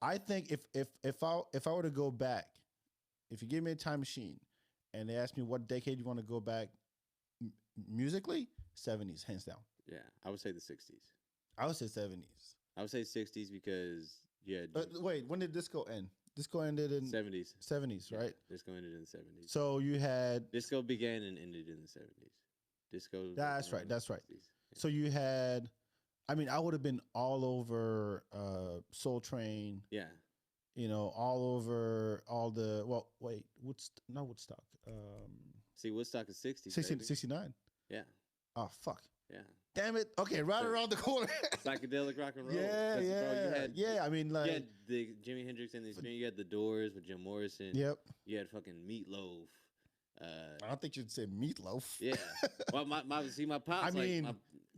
I think if I were to go back, if you give me a time machine and they ask me what decade you want to go back musically, 70s, hands down. Yeah. I would say the 60s. I would say 70s. I would say 60s because Wait, when did disco end? Disco ended in 70s. 70s, right? Disco ended in the 70s. So you had Disco began and ended in the 70s. Disco. That's was right. in That's the right. 60s. So you had I mean, I would have been all over Soul Train. Yeah. You know, all over all the. Well, wait, not Woodstock. See, Woodstock is 60s, 69. Yeah. Oh fuck. Yeah. Damn it. Okay, right around the corner. Psychedelic rock and roll. Yeah, Bro, yeah. I mean, like you had the Jimi Hendrix and the Experience. You had the Doors with Jim Morrison. Yep. You had fucking Meatloaf. I don't think you'd say Meatloaf. Yeah. Well, my pops. I mean,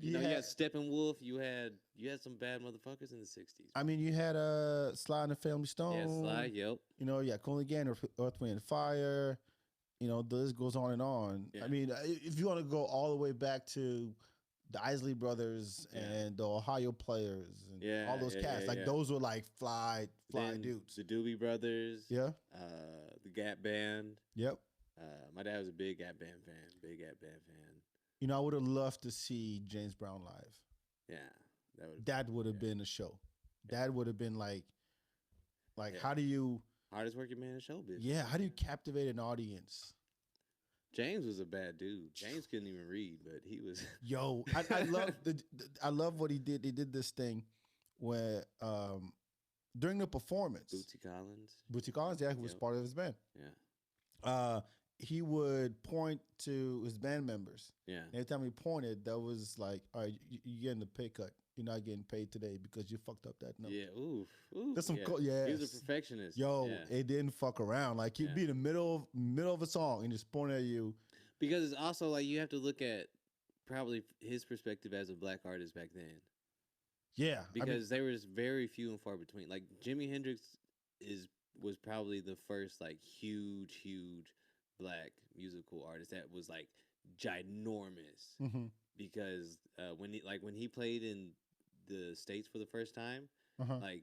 you had Steppenwolf. You had some bad motherfuckers in the 60s. I mean, you had Sly and the Family Stone. Yeah, Sly. Yep. You know, yeah, Cool again, Earth, Wind and Fire. You know, the list goes on and on. Yeah. I mean, if you want to go all the way back to the Isley Brothers and the Ohio Players and all those cats, those were like fly dudes. The Doobie Brothers. Yeah. The Gap Band. Yep. My dad was a big Gap Band fan. You know, I would have loved to see James Brown live. Yeah. That would have been a show. That would have been like how do you hardest working man in showbiz? Yeah, how do you captivate an audience? James was a bad dude. James couldn't even read, but he was. Yo, I love what he did. He did this thing where during the performance, Bootsy Collins, yeah, who was part of his band. Yeah. He would point to his band members. Yeah. Every time he pointed, that was like, all right, you're getting a pay cut. You're not getting paid today because you fucked up that note. Yeah. Oof. That's some He was a perfectionist. Yo, it didn't fuck around. Like he'd be in the middle of a song and just point at you. Because it's also like you have to look at probably his perspective as a black artist back then. Yeah. Because there was very few and far between. Like Jimi Hendrix was probably the first like huge black musical artist that was like ginormous. Mm-hmm. Because when he played in the States for the first time, like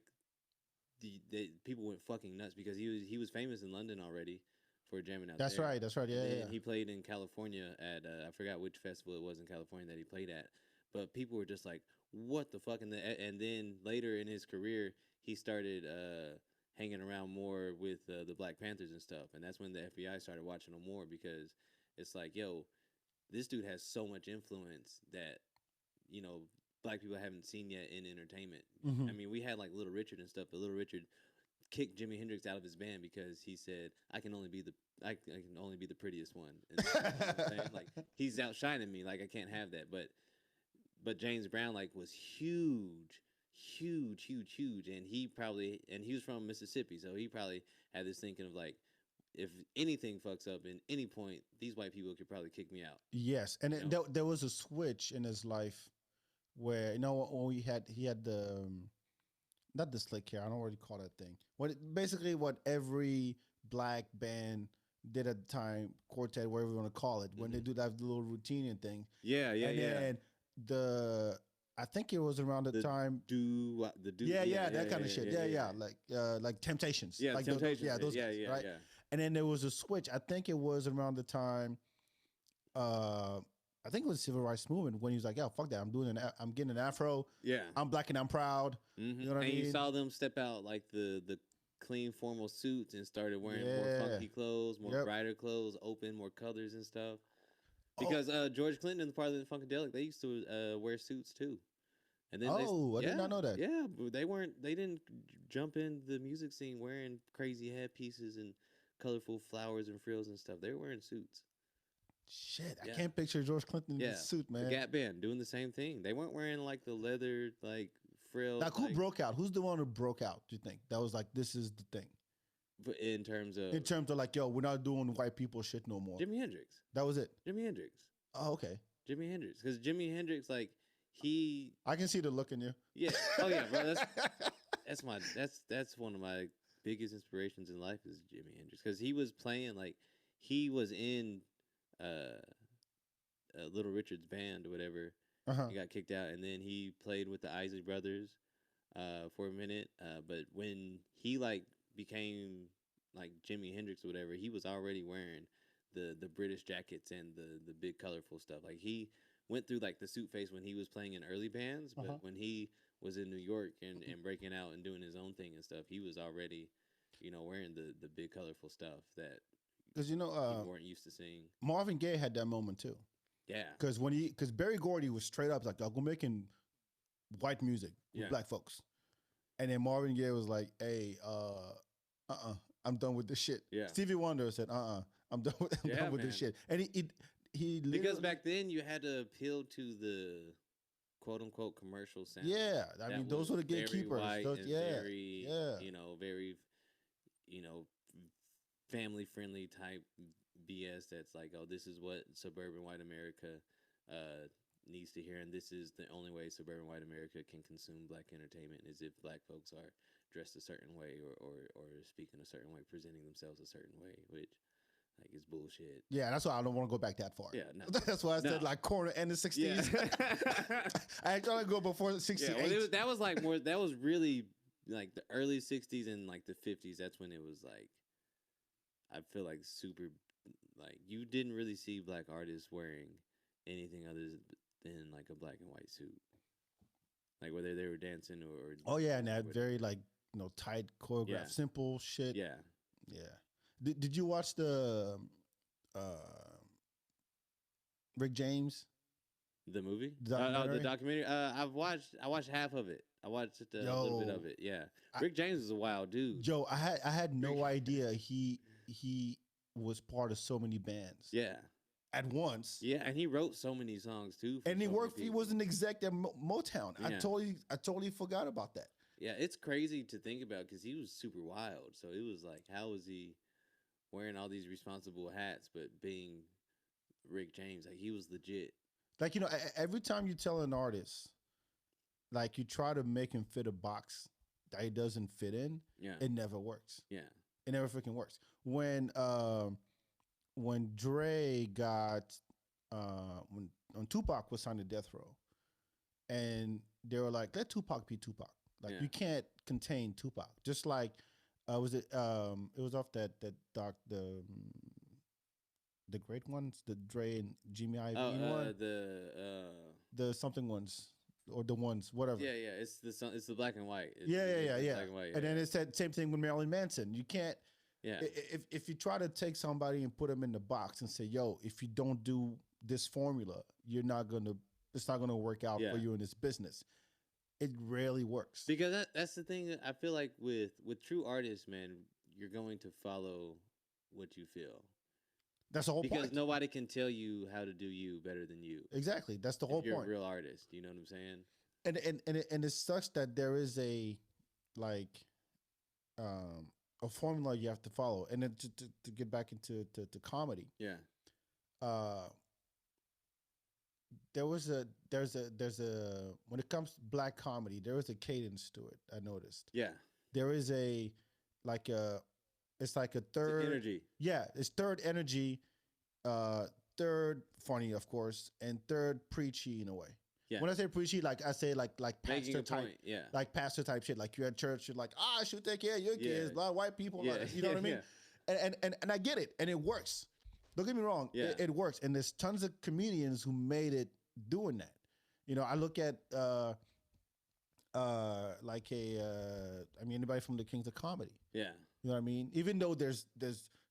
the people went fucking nuts because he was famous in London already for jamming out there. That's right. Yeah. He played in California at I forgot which festival it was in California that he played at, but people were just like, "What the fuck?" And then later in his career, he started hanging around more with the Black Panthers and stuff, and that's when the FBI started watching him more because it's like, yo, this dude has so much influence that, you know, black people haven't seen yet in entertainment. Mm-hmm. I mean, we had like Little Richard and stuff, but Little Richard kicked Jimi Hendrix out of his band because he said, I can only be the prettiest one. And, you know what I'm saying? Like, he's outshining me. Like, I can't have that. But James Brown like was huge. And he was from Mississippi, so he probably had this thinking of like, if anything fucks up in any point, these white people could probably kick me out. Yes, and there was a switch in his life where, you know, when he had the not the slick hair, I don't know what you call that thing. Basically what every black band did at the time, quartet, whatever you want to call it, when they do that little routine and thing. Yeah. And then I think it was around the time. That kind of shit. Yeah. Like Temptations. Yeah, like Temptations. Those guys, right? Yeah. And then there was a switch. I think it was around the time. I think it was the Civil Rights Movement when he was like, "Yeah, fuck that. I'm getting an afro. Yeah. I'm black and I'm proud." Mm-hmm. You know what I mean? And you saw them step out like the clean formal suits and started wearing more funky clothes, more brighter clothes, open, more colors and stuff. Because George Clinton and the part of the Funkadelic, they used to wear suits too. And then I did not know that. Yeah, but they didn't jump in the music scene wearing crazy headpieces and colorful flowers and frills and stuff. They were wearing suits. Shit, I can't picture George Clinton in his suit, man. The Gap Band doing the same thing. They weren't wearing like the leather like frill. Like who broke out? Who's the one who broke out? Do you think that was like this is the thing? In terms of like, yo, we're not doing white people shit no more. Jimi Hendrix. That was it. Jimi Hendrix. Oh, okay. Jimi Hendrix, because Jimi Hendrix, like I can see the look in you. Yeah. Oh yeah, bro. That's one of my biggest inspirations in life is Jimi Hendrix, because he was playing like he was in Little Richard's band or whatever. He got kicked out, and then he played with the Isley Brothers for a minute. But when he like became like Jimi Hendrix or whatever, he was already wearing the British jackets and the big colorful stuff. Like he went through like the suit phase when he was playing in early bands, but when he was in New York and breaking out and doing his own thing and stuff, he was already, you know, wearing the big colorful stuff that because people weren't used to seeing. Marvin Gaye had that moment too. Yeah, because Berry Gordy was straight up like, I'm making white music with Yeah. black folks. And then Marvin Gaye was like, "Hey, I'm done with this shit." Yeah. Stevie Wonder said, I'm done with I'm Yeah, done with this man. shit." And he Because literally, back then you had to appeal to the quote unquote commercial sound. yeah, I that mean those were the very gatekeepers. white Those, and yeah, very, yeah. very, you know, family friendly type BS. That's like, oh, this is what suburban white America needs to hear, and this is the only way suburban white America can consume black entertainment is if black folks are dressed a certain way or speak in a certain way, presenting themselves a certain way, which like is bullshit. Yeah, that's why I don't want to go back that far. Yeah, no. That's why I said No. like corner end of '60s. Yeah. I ain't trying to go before the '68. Yeah, well, that was like more. That was really like the early '60s and like the '50s. That's when it was like, I feel like super, like you didn't really see black artists wearing anything other than like a black and white suit, like whether they were dancing or. Oh yeah, and or that whatever. very like tight choreographed, Yeah. simple shit. Yeah. Yeah. Did you watch the Rick James? The movie? The documentary? The documentary. I watched half of it. I watched a little bit of it. Yeah. Rick James is a wild dude. Joe, I had no idea he was part of so many bands. Yeah. At once. Yeah, and he wrote so many songs too. And he worked. He was an exec at Motown. Yeah. I totally forgot about that. Yeah, it's crazy to think about because he was super wild. So it was like, how was he wearing all these responsible hats, but being Rick James? Like he was legit. Like every time you tell an artist, like you try to make him fit a box that he doesn't fit in, Yeah. it never works. Yeah. It never freaking works. When Dre got when Tupac was signed to Death Row, and they were like, let Tupac be Tupac. Like Yeah. you can't contain Tupac. Just like it was off that doc the great ones, the Dre and Jimmy Iovine one, the something ones or the ones whatever. Yeah, yeah. It's the black and white. It's Yeah. Black and white. And then yeah. it said same thing with Marilyn Manson. You can't. Yeah. If you try to take somebody and put them in the box and say, "Yo, if you don't do this formula, it's not gonna work out Yeah. for you in this business," it rarely works. Because that's the thing. I feel like with true artists, man, you're going to follow what you feel. That's the whole Because point. nobody can tell you how to do you better than you. Exactly. That's the whole If you're point. a real artist. You know what I'm saying? And it sucks that there is a a formula you have to follow. And then to get back into to comedy, Yeah. there's a when it comes to black comedy, there is a cadence to it. I noticed. Yeah. There is it's like a third energy. Yeah, it's third energy, third funny, of course, and third preachy in a way. Yeah. When I say preachy, like I say like Making pastor a type, point. Yeah. like pastor type shit. Like you're at church, you're like, I should take care of your kids, a lot of white people, Yeah. you know what I mean? Yeah. And I get it, and it works. Don't get me wrong, Yeah. it works, and there's tons of comedians who made it doing that. I look at anybody from the Kings of Comedy. Yeah. You know what I mean? Even though there's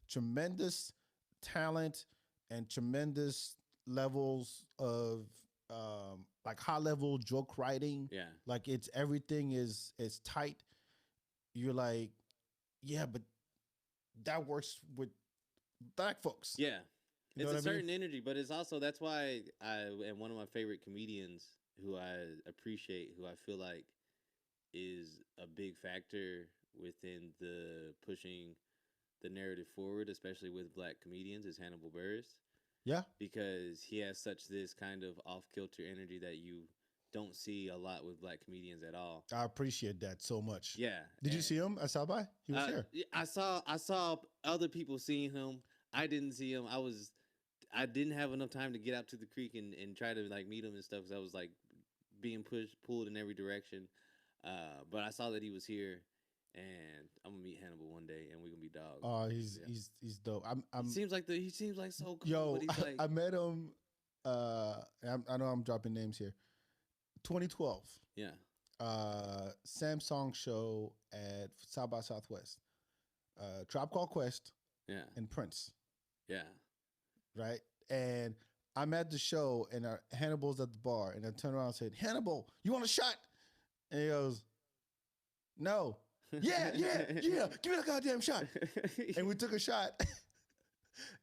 tremendous talent and tremendous levels of like high level joke writing. Yeah. Like everything is tight. You're like, yeah, but that works with black folks. Yeah. You know It's a what I mean? certain energy, but it's also that's why I am one of my favorite comedians who I appreciate, who I feel like is a big factor within the pushing the narrative forward, especially with black comedians, is Hannibal Buress. Yeah. Because he has such this kind of off-kilter energy that you don't see a lot with black comedians at all. I appreciate that so much. Yeah. Did you see him at South by? He was here. I saw other people seeing him. I didn't see him. I didn't have enough time to get out to the creek and try to like meet him and stuff because I was like being pulled in every direction. But I saw that he was here, and I'm gonna meet Hannibal one day, and we're gonna be dogs. Oh, he's dope. He seems like so cool. Yo, but he's like, I met him. I know I'm dropping names here. 2012. yeah, Samsung show at South by Southwest. Tribe Called Quest yeah, and Prince, yeah, right? And I'm at the show, and Hannibal's at the bar, and I turn around and said, "Hannibal, you want a shot?" And he goes, no. Yeah. Give me the goddamn shot. And we took a shot.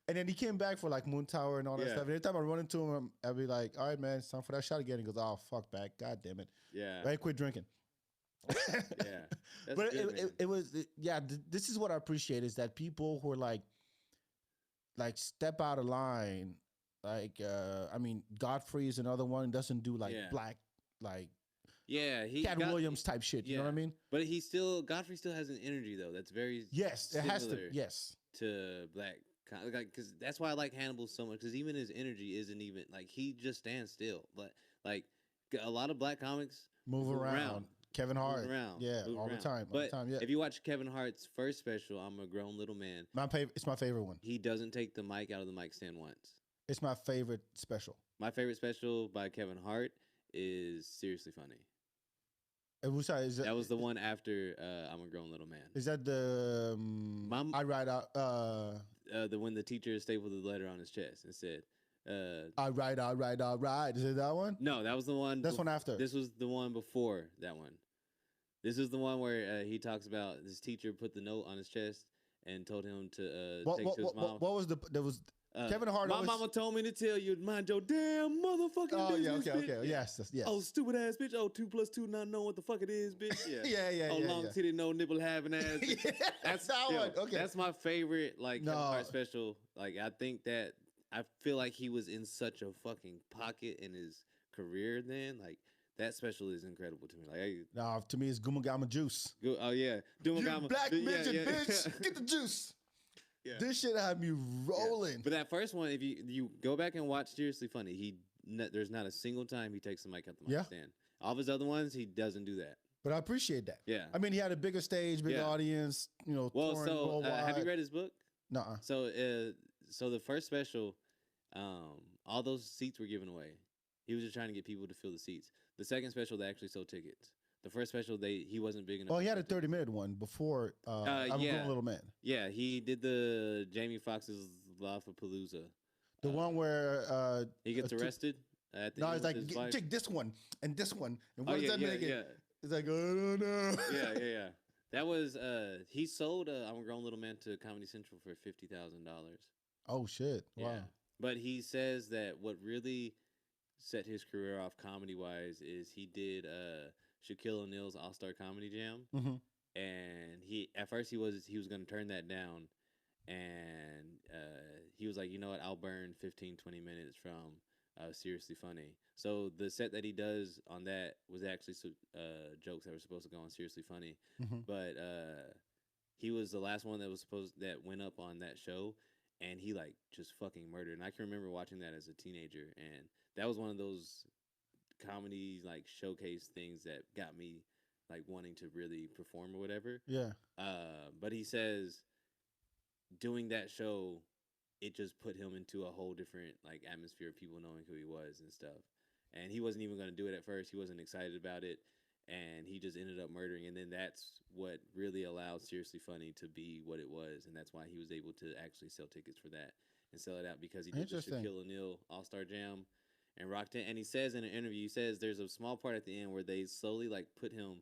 And then he came back for like Moon Tower and all that stuff. And every time I run into him, I'd be like, all right, man, it's time for that shot again. He goes, oh, fuck back. God damn it. Yeah. I quit drinking. Yeah. That's But good, it was, this is what I appreciate is that people who are like step out of line. Like, I mean, Godfrey is another one. Doesn't do like black, like, Cat Williams type shit. You know what I mean? But Godfrey still has an energy though. That's very it has to. Yes, to black, like, because that's why I like Hannibal so much. Because even his energy isn't even like he just stands still. But like a lot of black comics move around. Kevin Hart, move all around. the time. If you watch Kevin Hart's first special, I'm a Grown Little Man. It's my favorite one. He doesn't take the mic out of the mic stand once. It's my favorite special. My favorite special by Kevin Hart is Seriously Funny. That was the one after I'm a Grown Little Man. Is that the I Ride Out? The when the teacher stapled the letter on his chest and said, I ride. Is it that one? No, that was the one. That's one after. This was the one before that one. This is the one where he talks about his teacher put the note on his chest and told him to take to his mom. What was there was Kevin Hart. My mama told me to tell you, mind your damn motherfucking business. Okay. Yes. Oh, stupid ass bitch. Oh, 2 + 2 not knowing what the fuck it is, bitch. Yeah. Oh, long titty, no nipple having ass. That's that one. Okay. That's my favorite, Kevin Hart special. Like, I think that I feel like he was in such a fucking pocket in his career then. Like, that special is incredible to me. Like, to me, it's Guma Gama Juice. Oh yeah, You black midget, bitch, get the juice. Yeah. This shit had me rolling. Yeah. But that first one, if you go back and watch Seriously Funny, there's not a single time he takes the mic out the mic stand. All of his other ones, he doesn't do that. But I appreciate that. Yeah. I mean, he had a bigger stage, bigger audience. Well, so have you read his book? Nuh-uh. So the first special, all those seats were given away. He was just trying to get people to fill the seats. The second special, they actually sold tickets. The first special, he wasn't big enough. Oh, he had a 30-minute one before I'm a Grown Little Man. Yeah, he did the Jamie Foxx's Lollapalooza. The one where he gets arrested. No, it's like take this one and this one. And what does that make it? Yeah. It's like, oh no. Yeah. That was he sold I'm a Grown Little Man to Comedy Central for $50,000. Oh shit! Wow. Yeah. But he says that what really set his career off comedy wise is he did Shaquille O'Neal's All-Star Comedy Jam, and at first he was going to turn that down, and he was like, you know what, I'll burn 15-20 minutes from Seriously Funny. So the set that he does on that was actually jokes that were supposed to go on Seriously Funny, but he was the last one that went up on that show, and he like just fucking murdered. And I can remember watching that as a teenager, and that was one of those comedy like showcase things that got me like wanting to really perform or whatever. Yeah. But he says doing that show, it just put him into a whole different like atmosphere of people knowing who he was and stuff. And he wasn't even going to do it at first. He wasn't excited about it, and he just ended up murdering. And then that's what really allowed Seriously Funny to be what it was, and that's why he was able to actually sell tickets for that and sell it out, because he did the Shaquille O'Neal All-Star Jam and rocked it. And he says in an interview, there's a small part at the end where they slowly like put him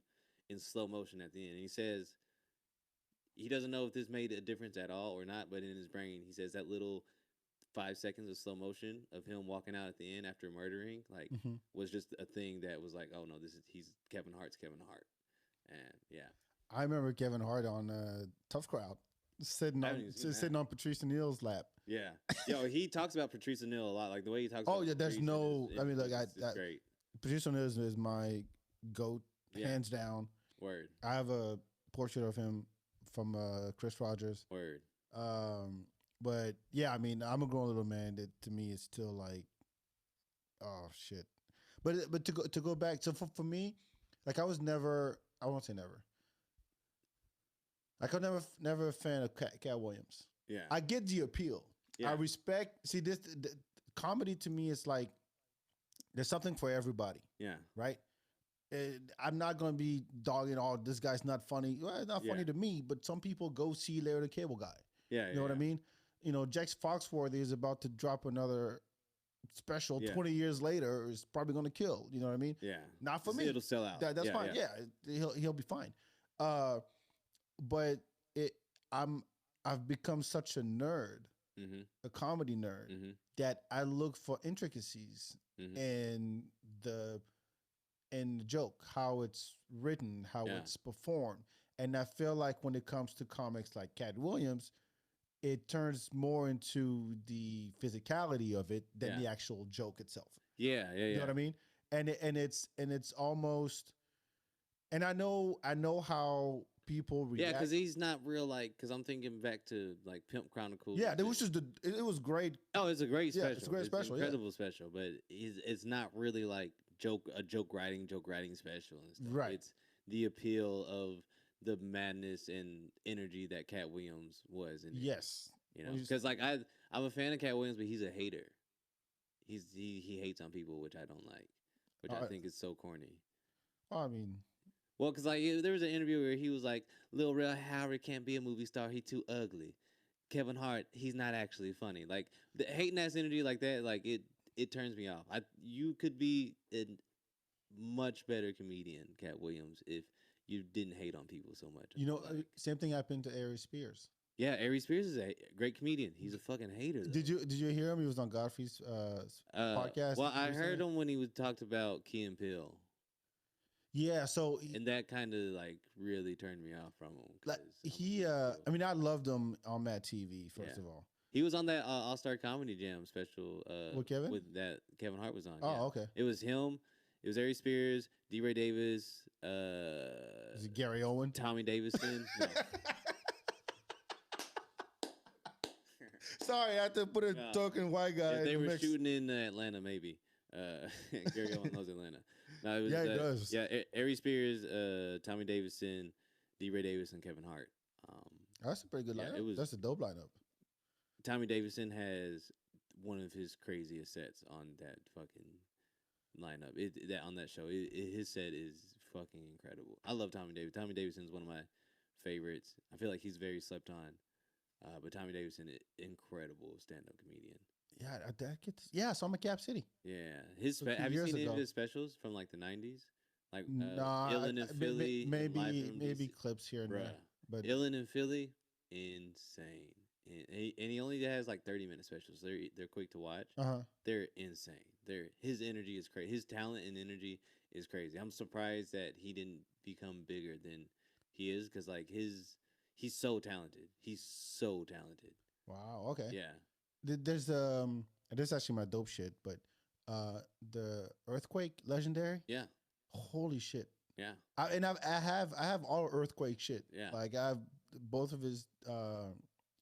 in slow motion at the end. And he says he doesn't know if this made a difference at all or not, but in his brain, he says that little 5 seconds of slow motion of him walking out at the end after murdering, like, was just a thing that was like, oh no, he's Kevin Hart's Kevin Hart. And yeah. I remember Kevin Hart on Tough Crowd sitting on Patrice O'Neal's lap. Yeah. Yo, he talks about Patrice O'Neal a lot. Like the way he talks about there's no, it's great. Patrice O'Neal is my GOAT, hands down. Word. I have a portrait of him from Chris Rogers. Word. But yeah, I mean, I'm a Grown Little Man. That to me is still like, oh shit. But to go back, so for me, like I won't say never. Like I'm never a fan of Cat Williams. Yeah, I get the appeal. Yeah. I respect. See, the comedy to me is like there's something for everybody. Yeah, right. I'm not gonna be dogging. Oh, this guy's not funny. Well, it's not funny to me, but some people go see Larry the Cable Guy. Yeah, you know what I mean. Jack Foxworthy is about to drop another special Yeah. 20 years later is probably going to kill. You know what I mean? Yeah. Not for me. It'll sell out. That's Yeah, fine. yeah. Yeah, he'll be fine. But I'm I've become such a nerd, Mm-hmm. a comedy nerd, Mm-hmm. that I look for intricacies Mm-hmm. in the joke, how it's written, how Yeah. it's performed. And I feel like when it comes to comics like Cat Williams, it turns more into the physicality of it than Yeah. the actual joke itself. Yeah, yeah, yeah. You know what I mean? And it's almost, and I know how people Yeah, react. because he's not real. Like, because I'm thinking back to like Pimp Chronicles. Yeah, it was just it was great. Oh, it's a great Yeah, special. it's a great special, yeah. Incredible special, but it's not really like joke writing special and stuff. Right. It's the appeal of the madness and energy that Cat Williams was in it. Yes. You know, because like I'm a fan of Cat Williams, but he's a hater. He hates on people, which I don't like, which I think is so corny. I mean, well, because like there was an interview where he was like, "Lil Rel Howard can't be a movie star. He too ugly. Kevin Hart, he's not actually funny." Like the hating ass energy like that, like it turns me off. You could be a much better comedian, Cat Williams, if you didn't hate on people so much. you know, same thing happened to Ari Spears. Yeah, Ari Spears is a great comedian. He's a fucking hater. Though. Did you hear him? He was on Godfrey's podcast. Well, I recently. heard him when he talked about Key and Peele. Yeah, so and that kind of like really turned me off from him. Like I mean, I loved him on Mad TV. First of all, he was on that All Star Comedy Jam special with Kevin. With that Kevin Hart was on. Oh, yeah. okay. It was him. It was Ari Spears, D. Ray Davis. Is it Gary Owen? Tommy Davidson. No. Sorry, I had to put a token white guy. If they were mix. shooting in Atlanta, maybe. Gary Owen knows Atlanta. No, it was, yeah, he does. Yeah, Ari Spears, Tommy Davidson, D. Ray Davis, and Kevin Hart. That's a pretty good lineup. That's a dope lineup. Tommy Davidson has one of his craziest sets on that fucking lineup. On that show, his set is fucking incredible. I love Tommy Davidson. Tommy Davidson's one of my favorites. I feel like he's very slept on. But Tommy Davidson, incredible stand-up comedian. Yeah, that gets. Yeah, I saw him at Cap City. Yeah, have you seen any of his specials from like the '90s? Like Illin in Philly, maybe clips here and there. But Illin in Philly, insane. And he only has like 30-minute specials. They're quick to watch. They're insane. His energy is crazy. His talent and energy is crazy. I'm surprised that he didn't become bigger than he is, because like he's so talented. He's so talented. Wow. Okay. Yeah. There's this is actually my dope shit, but the Earthquake Legendary. Yeah. Holy shit. Yeah. I have all Earthquake shit. Yeah. Like I have both of his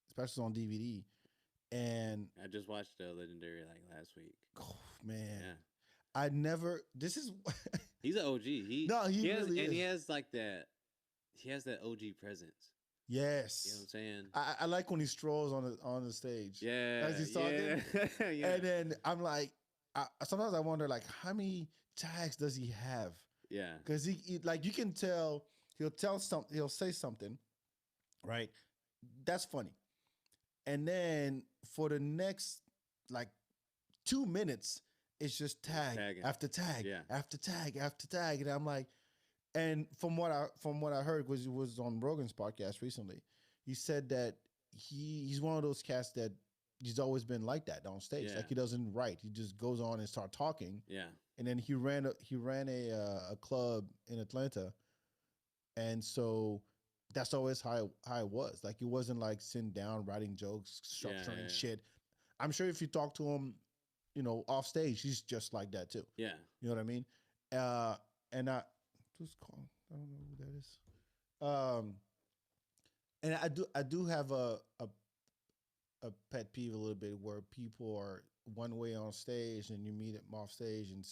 specials on DVD, and I just watched Legendary like last week. Oh man. Yeah. I never. This is. He's an OG. He really is. And he has like that. He has that OG presence. Yes. You know what I'm saying? I like when he strolls on the stage. Yeah. As he's talking. Yeah. And then I'm like, sometimes I wonder like how many tags does he have? Yeah. Because he like you can tell he'll say something, right? That's funny. And then for the next like 2 minutes, it's just tag after tag, after tag after tag, and I'm like, and from what I heard was on Rogan's podcast recently, he said that he's one of those cats that he's always been like that on stage. Yeah. Like he doesn't write, he just goes on and start talking. Yeah. And then he ran a club in Atlanta, and so that's always how it was. Like he wasn't like sitting down writing jokes, structuring shit. I'm sure if you talk to him, off stage, he's just like that too. Yeah. You know what I mean? And who's calling? I don't know who that is. And I do have a pet peeve a little bit where people are one way on stage and you meet them off stage and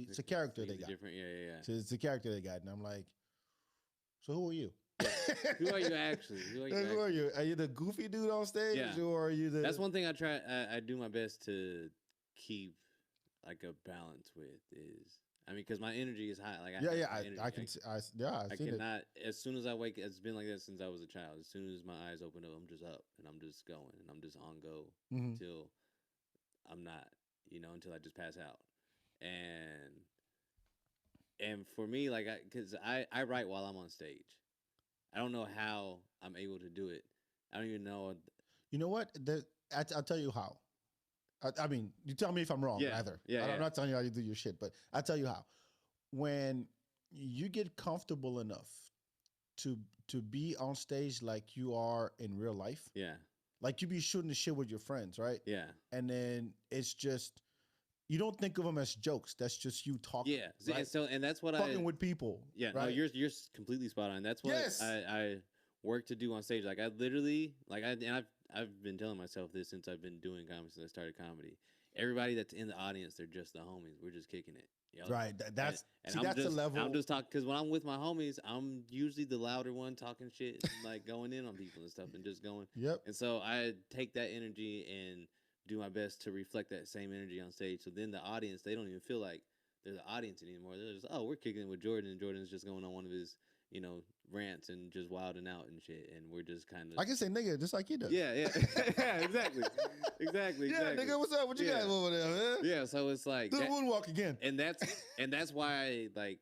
it's a character they got. Different. Yeah. So it's a character they got, and I'm like, so who are you? Who are you actually? Who are you? Are you the goofy dude on stage, or are you the? That's one thing I try. I do my best to keep like a balance with is. I mean, because my energy is high. Like I can. I cannot. As soon as I wake, it's been like that since I was a child. As soon as my eyes open up, I'm just up and I'm just going and I'm just on go until I'm not until I just pass out. And for me, like, because I write while I'm on stage. I don't know how I'm able to do it. I don't even know. You know what? I'll tell you how. I mean, you tell me if I'm wrong, Yeah, rather. yeah, I'm yeah. not telling you how you do your shit, but I'll tell you how. When you get comfortable enough to be on stage like you are in real life, Yeah, like you be shooting the shit with your friends, right? yeah, And then it's just you don't think of them as jokes. That's just you talking. yeah. Right? And that's what Fucking with people. Yeah, right? no, you're completely spot on. That's what Yes. I work to do on stage. Like I literally, I've been telling myself this since I've been doing comedy, since I started comedy. Everybody that's in the audience, they're just the homies. We're just kicking it. You know? Right. That's that's the level. I'm just talking because when I'm with my homies, I'm usually the louder one, talking shit, and, like going in on people and stuff, and just going. Yep. And so I take that energy and do my best to reflect that same energy on stage. So then the audience, they don't even feel like they're the audience anymore. They're just, oh, we're kicking it with Jordan, and Jordan's just going on one of his, rants and just wilding out and shit, and we're just kind of. I can say nigga just like you do. Yeah, yeah, yeah, exactly. Yeah, nigga, what's up? What you got over there, man? Yeah, so it's like do the moonwalk again, and that's why I like,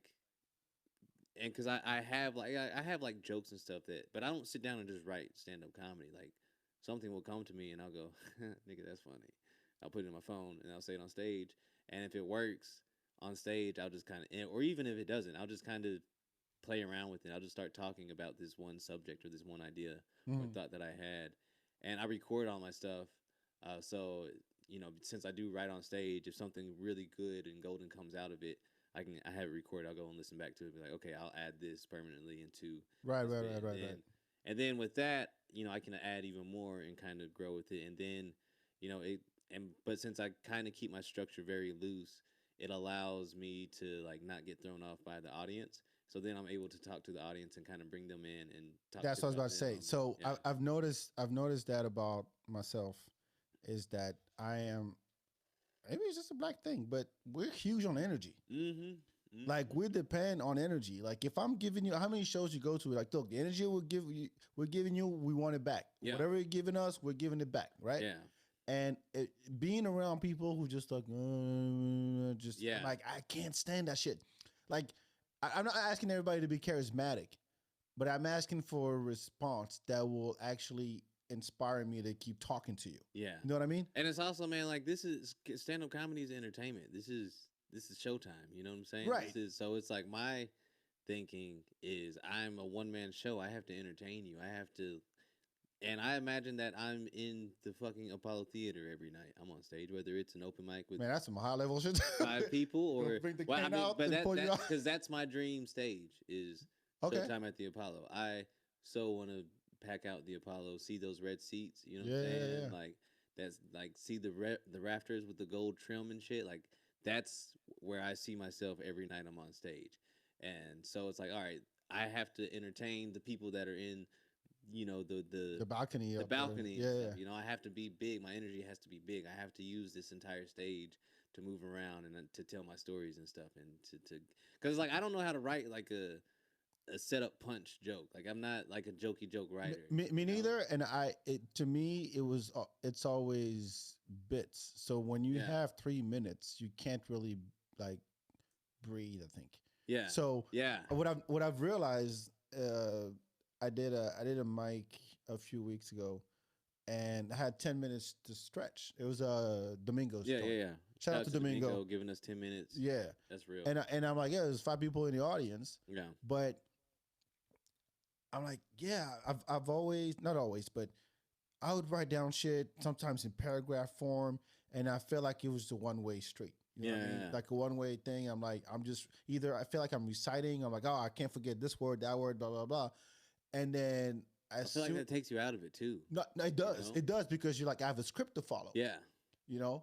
and because I have like jokes and stuff but I don't sit down and just write stand up comedy. Like something will come to me and I'll go, nigga, that's funny. I'll put it in my phone and I'll say it on stage, and if it works on stage, I'll just kind of, or even if it doesn't, I'll just kind of play around with it. I'll just start talking about this one subject or this one idea or thought that I had, and I record all my stuff. So since I do write on stage, if something really good and golden comes out of it, I have it recorded. I'll go and listen back to it. And be like, okay, I'll add this permanently into right. And then with that, I can add even more and kind of grow with it. And then, but since I kind of keep my structure very loose, it allows me to like not get thrown off by the audience. So then I'm able to talk to the audience and kind of bring them in and talk. That's what I was about to say. So yeah. I've noticed that about myself is that I am, maybe it's just a black thing, but we're huge on energy. Mm-hmm. Like we depend on energy. Like if I'm giving you, how many shows you go to, like look, the energy we're giving you, we want it back. Yeah. Whatever you're giving us, we're giving it back, right? Yeah. And being around people who just like, like I can't stand that shit. Like I'm not asking everybody to be charismatic, but I'm asking for a response that will actually inspire me to keep talking to you. Yeah. You know what I mean? And it's also, man, like this is stand-up comedy is entertainment. This is showtime. You know what I'm saying? Right. So it's like my thinking is I'm a one-man show. I have to entertain you. I have to, and I imagine that I'm in the fucking Apollo Theater every night. I'm on stage, whether it's an open mic with that's some high level shit. 5 people or bring the cane out and pull you out. Because that's my dream stage is showtime at the Apollo. I so want to pack out the Apollo, see those red seats. You know what I'm saying? Yeah. Like that's like see the rafters with the gold trim and shit. Like that's where I see myself every night I'm on stage. And so it's like, all right, I have to entertain the people that are in, the balcony. The balcony. Yeah. I have to be big. My energy has to be big. I have to use this entire stage to move around and to tell my stories and stuff. And to because like I don't know how to write like a setup punch joke. Like I'm not like a jokey joke writer. Me neither. And to me it's always bits. So when you have 3 minutes, you can't really like breathe, I think. Yeah. So what I've realized, I did a mic a few weeks ago, and I had 10 minutes to stretch. It was Domingo's. Yeah. Shout out to Domingo giving us 10 minutes. Yeah, that's real. And I'm like, there's 5 people in the audience. Yeah, but I'm like, I've always, not always, but I would write down shit sometimes in paragraph form, and I felt like it was a one-way street. You know what I mean? Like a one-way thing. I'm like, I'm just either I feel like I'm reciting. I'm like, oh, I can't forget this word, that word, blah blah blah, and then I feel like that takes you out of it too. No, it does. It does because you're like, I have a script to follow. Yeah.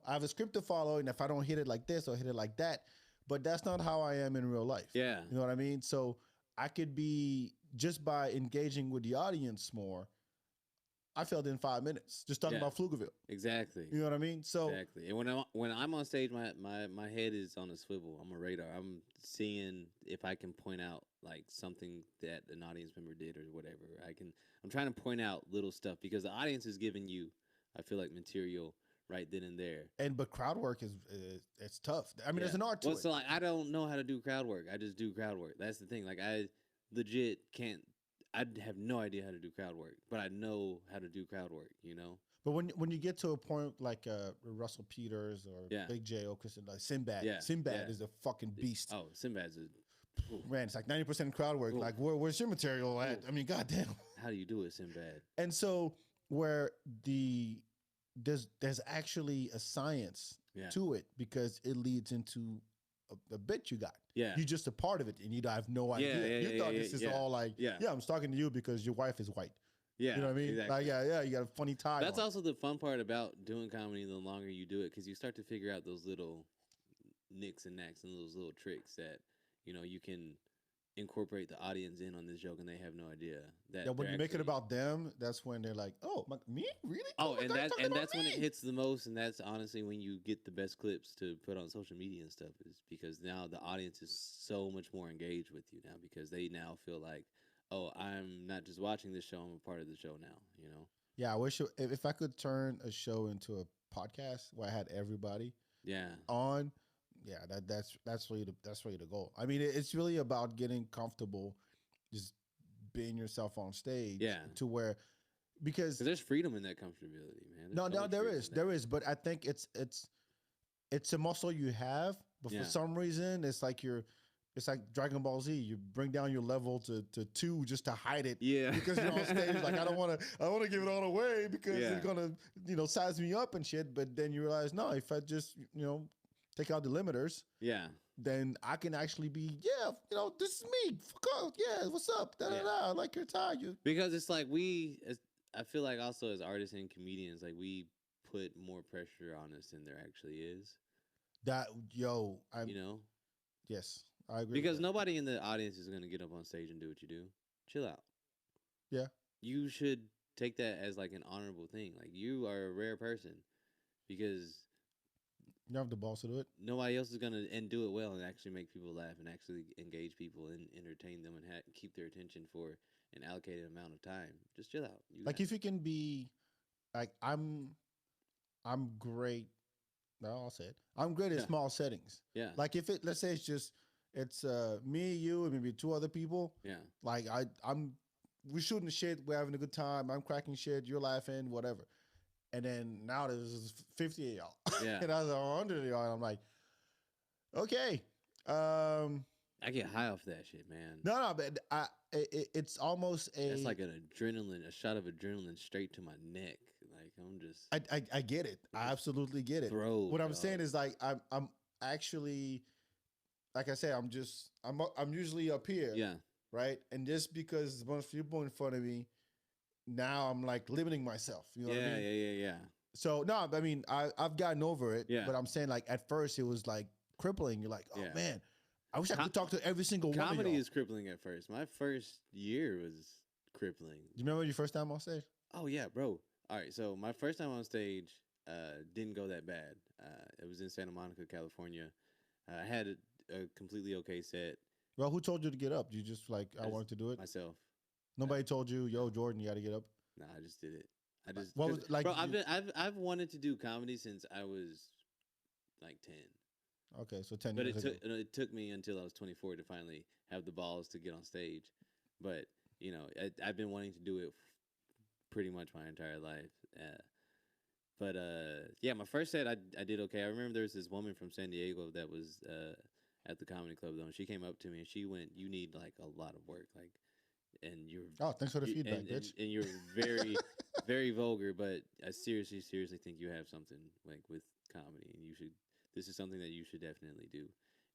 I have a script to follow, and if I don't hit it like this or hit it like that, but that's not how I am in real life. Yeah. You know what I mean? So I could be, just by engaging with the audience more, I felt in 5 minutes just talking about Pflugerville. Exactly. You know what I mean? So exactly. And when I'm on stage, my head is on a swivel. I'm a radar. I'm seeing if I can point out like something that an audience member did or whatever. I'm trying to point out little stuff because the audience is giving you, I feel like, material right then and there. But crowd work is it's tough. I mean, Yeah. there's an art to Well, it. so like I don't know how to do crowd work. I just do crowd work. That's the thing. Like I legit can't. I have no idea how to do crowd work, but I know how to do crowd work. You know. But when you get to a point like Russell Peters or Yeah. Big J or Christian, like Sinbad, Yeah, Sinbad yeah. is a fucking beast. Oh, Sinbad's a. Ooh. Man, it's like 90% crowd work. Ooh. Like, where's your material at? Ooh. I mean, goddamn. How do you do it, Sinbad? And so where there's actually a science Yeah. to it because it leads into a bit you got. Yeah. You're just a part of it, and you have no idea. You thought this is all like, I'm talking to you because your wife is white. Yeah, you know what I mean? Exactly. Like, you got a funny tie. That's on. also the fun part about doing comedy. The longer you do it, because you start to figure out those little nicks and knacks and those little tricks that you can incorporate the audience in on this joke, and they have no idea that. When you make it about them, that's when they're like, "Oh, me, really?" Oh, and that's when it hits the most, and that's honestly when you get the best clips to put on social media and stuff. Is because now the audience is so much more engaged with you now because they now feel like, oh, I'm not just watching this show; I'm a part of the show now. You know? Yeah, I wish if I could turn a show into a podcast where I had everybody on. Yeah, that's really the goal. I mean, it's really about getting comfortable, just being yourself on stage. Yeah. To where, because there's freedom in that comfortability, man. No, there is, but I think it's a muscle you have, but for some reason, it's like Dragon Ball Z. You bring down your level to 2 just to hide it. Yeah. Because you're on stage. Like I want to give it all away because it's gonna size me up and shit. But then you realize, no, if I just take out the limiters, then I can actually be, this is me. Fuck off. Yeah, what's up? Da da da. I like your tie. Because it's like I feel like also as artists and comedians, like we put more pressure on us than there actually is. Yes, I agree. Because nobody in the audience is gonna get up on stage and do what you do. Chill out. Yeah. You should take that as like an honorable thing. Like you are a rare person because you have the balls to do it. Nobody else is gonna do it well and actually make people laugh and actually engage people and entertain them and keep their attention for an allocated amount of time. Just chill out. If you can be, like I'm great. No, I'll say it. I'm great at small settings. Yeah. Like if let's say it's me, you, and maybe 2 other people. Yeah. Like we're shooting the shit. We're having a good time. I'm cracking shit. You're laughing. Whatever. And then now there's 50 of y'all. Yeah. And I was 100 of y'all. And I'm like, okay. I get high off that shit, man. No, but it's almost it's like a shot of adrenaline straight to my neck. Like I'm just. I get it. I absolutely get it. What I'm saying is like I'm actually, like I said, I'm usually up here. Yeah. Right. And just because there's a bunch of people in front of me, now I'm like limiting myself. You know what I mean? Yeah. So no, I mean I've gotten over it. Yeah. But I'm saying like at first it was like crippling. You're like, oh man, I wish I could talk to every single one of y'all. Comedy is crippling at first. My first year was crippling. Do you remember your first time on stage? Oh yeah, bro. All right, so my first time on stage didn't go that bad. It was in Santa Monica, California. I had a completely okay set. Well, who told you to get up? You just like I wanted to do it myself. Nobody told you, yo, Jordan, you got to get up. No, I just did it. I just what was like? Bro, I've wanted to do comedy since I was like 10. Okay, so 10 but years ago. But it took me until I was 24 to finally have the balls to get on stage. But I've been wanting to do it pretty much my entire life. But my first set I did okay. I remember there was this woman from San Diego that was at the comedy club though, and she came up to me and she went, "You need like a lot of work, like, and you're thanks for the feedback, bitch. And you're very very vulgar, but I seriously think you have something like with comedy, and you should. This is something that you should definitely do."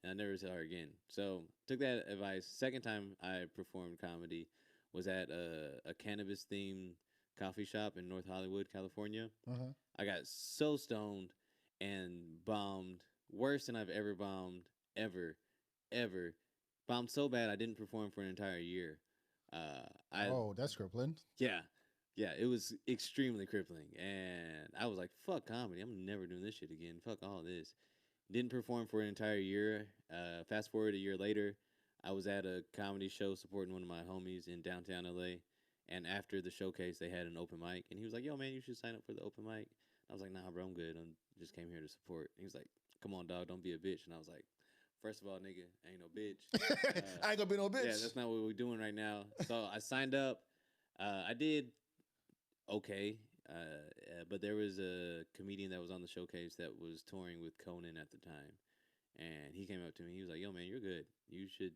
And I never saw her again. So took that advice. Second time I performed comedy was at a cannabis themed coffee shop in North Hollywood, California. Uh-huh. I got so stoned and bombed worse than I've ever bombed ever. Bombed so bad I didn't perform for an entire year. That's crippling. Yeah, it was extremely crippling, and I was like, "Fuck comedy! I'm never doing this shit again. Fuck all this." Didn't perform for an entire year. Fast forward a year later, I was at a comedy show supporting one of my homies in downtown LA. And after the showcase, they had an open mic. And he was like, "Yo, man, you should sign up for the open mic." I was like, nah, bro, I'm good. I just came here to support. He was like, come on, dog, don't be a bitch. And I was like, first of all, nigga, I ain't no bitch. I ain't gonna be no bitch. Yeah, that's not what we're doing right now. So I signed up. I did okay, but there was a comedian that was on the showcase that was touring with Conan at the time, and he came up to me. He was like, "Yo, man, you're good. You should,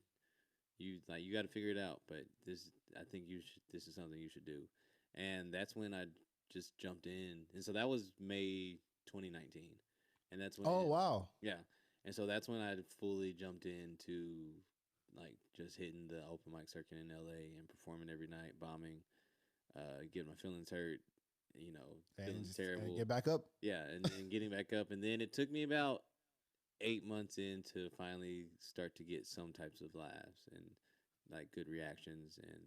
you got to figure it out. But I think you should. This is something you should do." And that's when I just jumped in, and so that was May 2019, and that's when. Oh wow. Yeah, and so that's when I fully jumped into like just hitting the open mic circuit in LA and performing every night, bombing, getting my feelings hurt, feeling terrible. Get back up. Yeah, and getting back up. And then it took me about 8 months in to finally start to get some types of laughs and like good reactions. And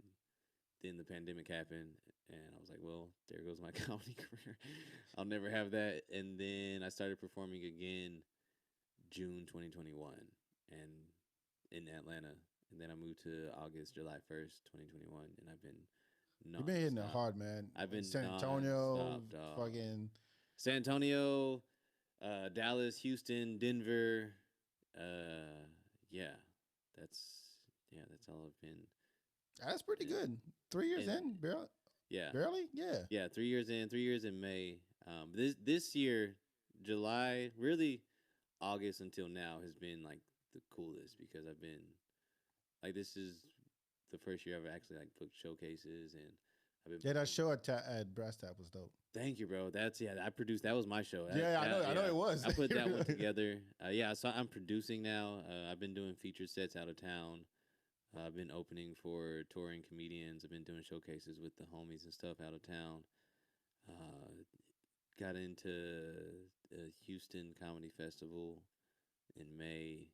then the pandemic happened, and I was like, well, there goes my comedy career. I'll never have that. And then I started performing again June 2021 and in Atlanta. And then I moved to July 1st, 2021, and I've been You've been hitting it hard, man. I've been San Antonio, fucking San Antonio, Dallas, Houston, Denver. Yeah, that's all I've been. That's pretty good. 3 years in, barely. Yeah, barely. Yeah, yeah. 3 years in. 3 years in May. This year, July, really, August until now has been like the coolest because I've been like this is the first year I've actually like booked showcases and I've been. Yeah, that show at Brass Tap was dope. Thank you, bro. I produced. That was my show. I know it was. I put that one together. So I'm producing now. I've been doing feature sets out of town. I've been opening for touring comedians. I've been doing showcases with the homies and stuff out of town. Got into a Houston Comedy Festival in May.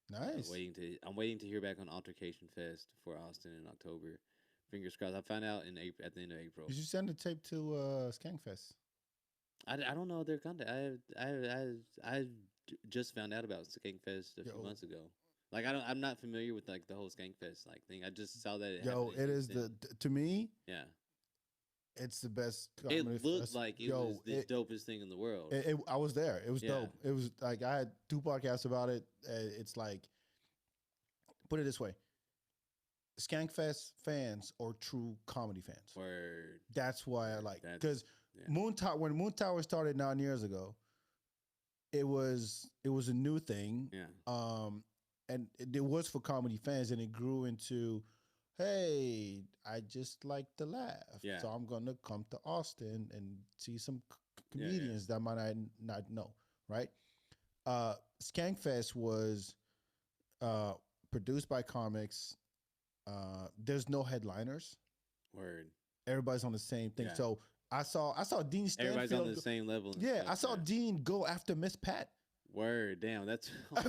Nice. I'm waiting to hear back on Altercation Fest for Austin in October. Fingers crossed. I found out in April, at the end of April. Did you send the tape to Skankfest? I don't know their contact. I just found out about Skankfest a few months ago. Like I'm not familiar with like the whole Skankfest like thing. I just saw that. It is to me. Yeah. It's the best. It looked like it was the dopest thing in the world. I was there. It was dope. It was like I had 2 podcasts about it. It's like, put it this way: Skankfest fans are true comedy fans. Word. That's why I like because when Moon Tower started 9 years ago, it was a new thing. Yeah. And it was for comedy fans, and it grew into, hey, I just like to laugh. Yeah. So I'm going to come to Austin and see some comedians that might not know, right? Skankfest was produced by comics. There's no headliners. Word. Everybody's on the same thing. Yeah. So I saw Dean Stanfield. Everybody's on the same level. Yeah, I saw Dean go after Miss Pat. Word, damn, that's. I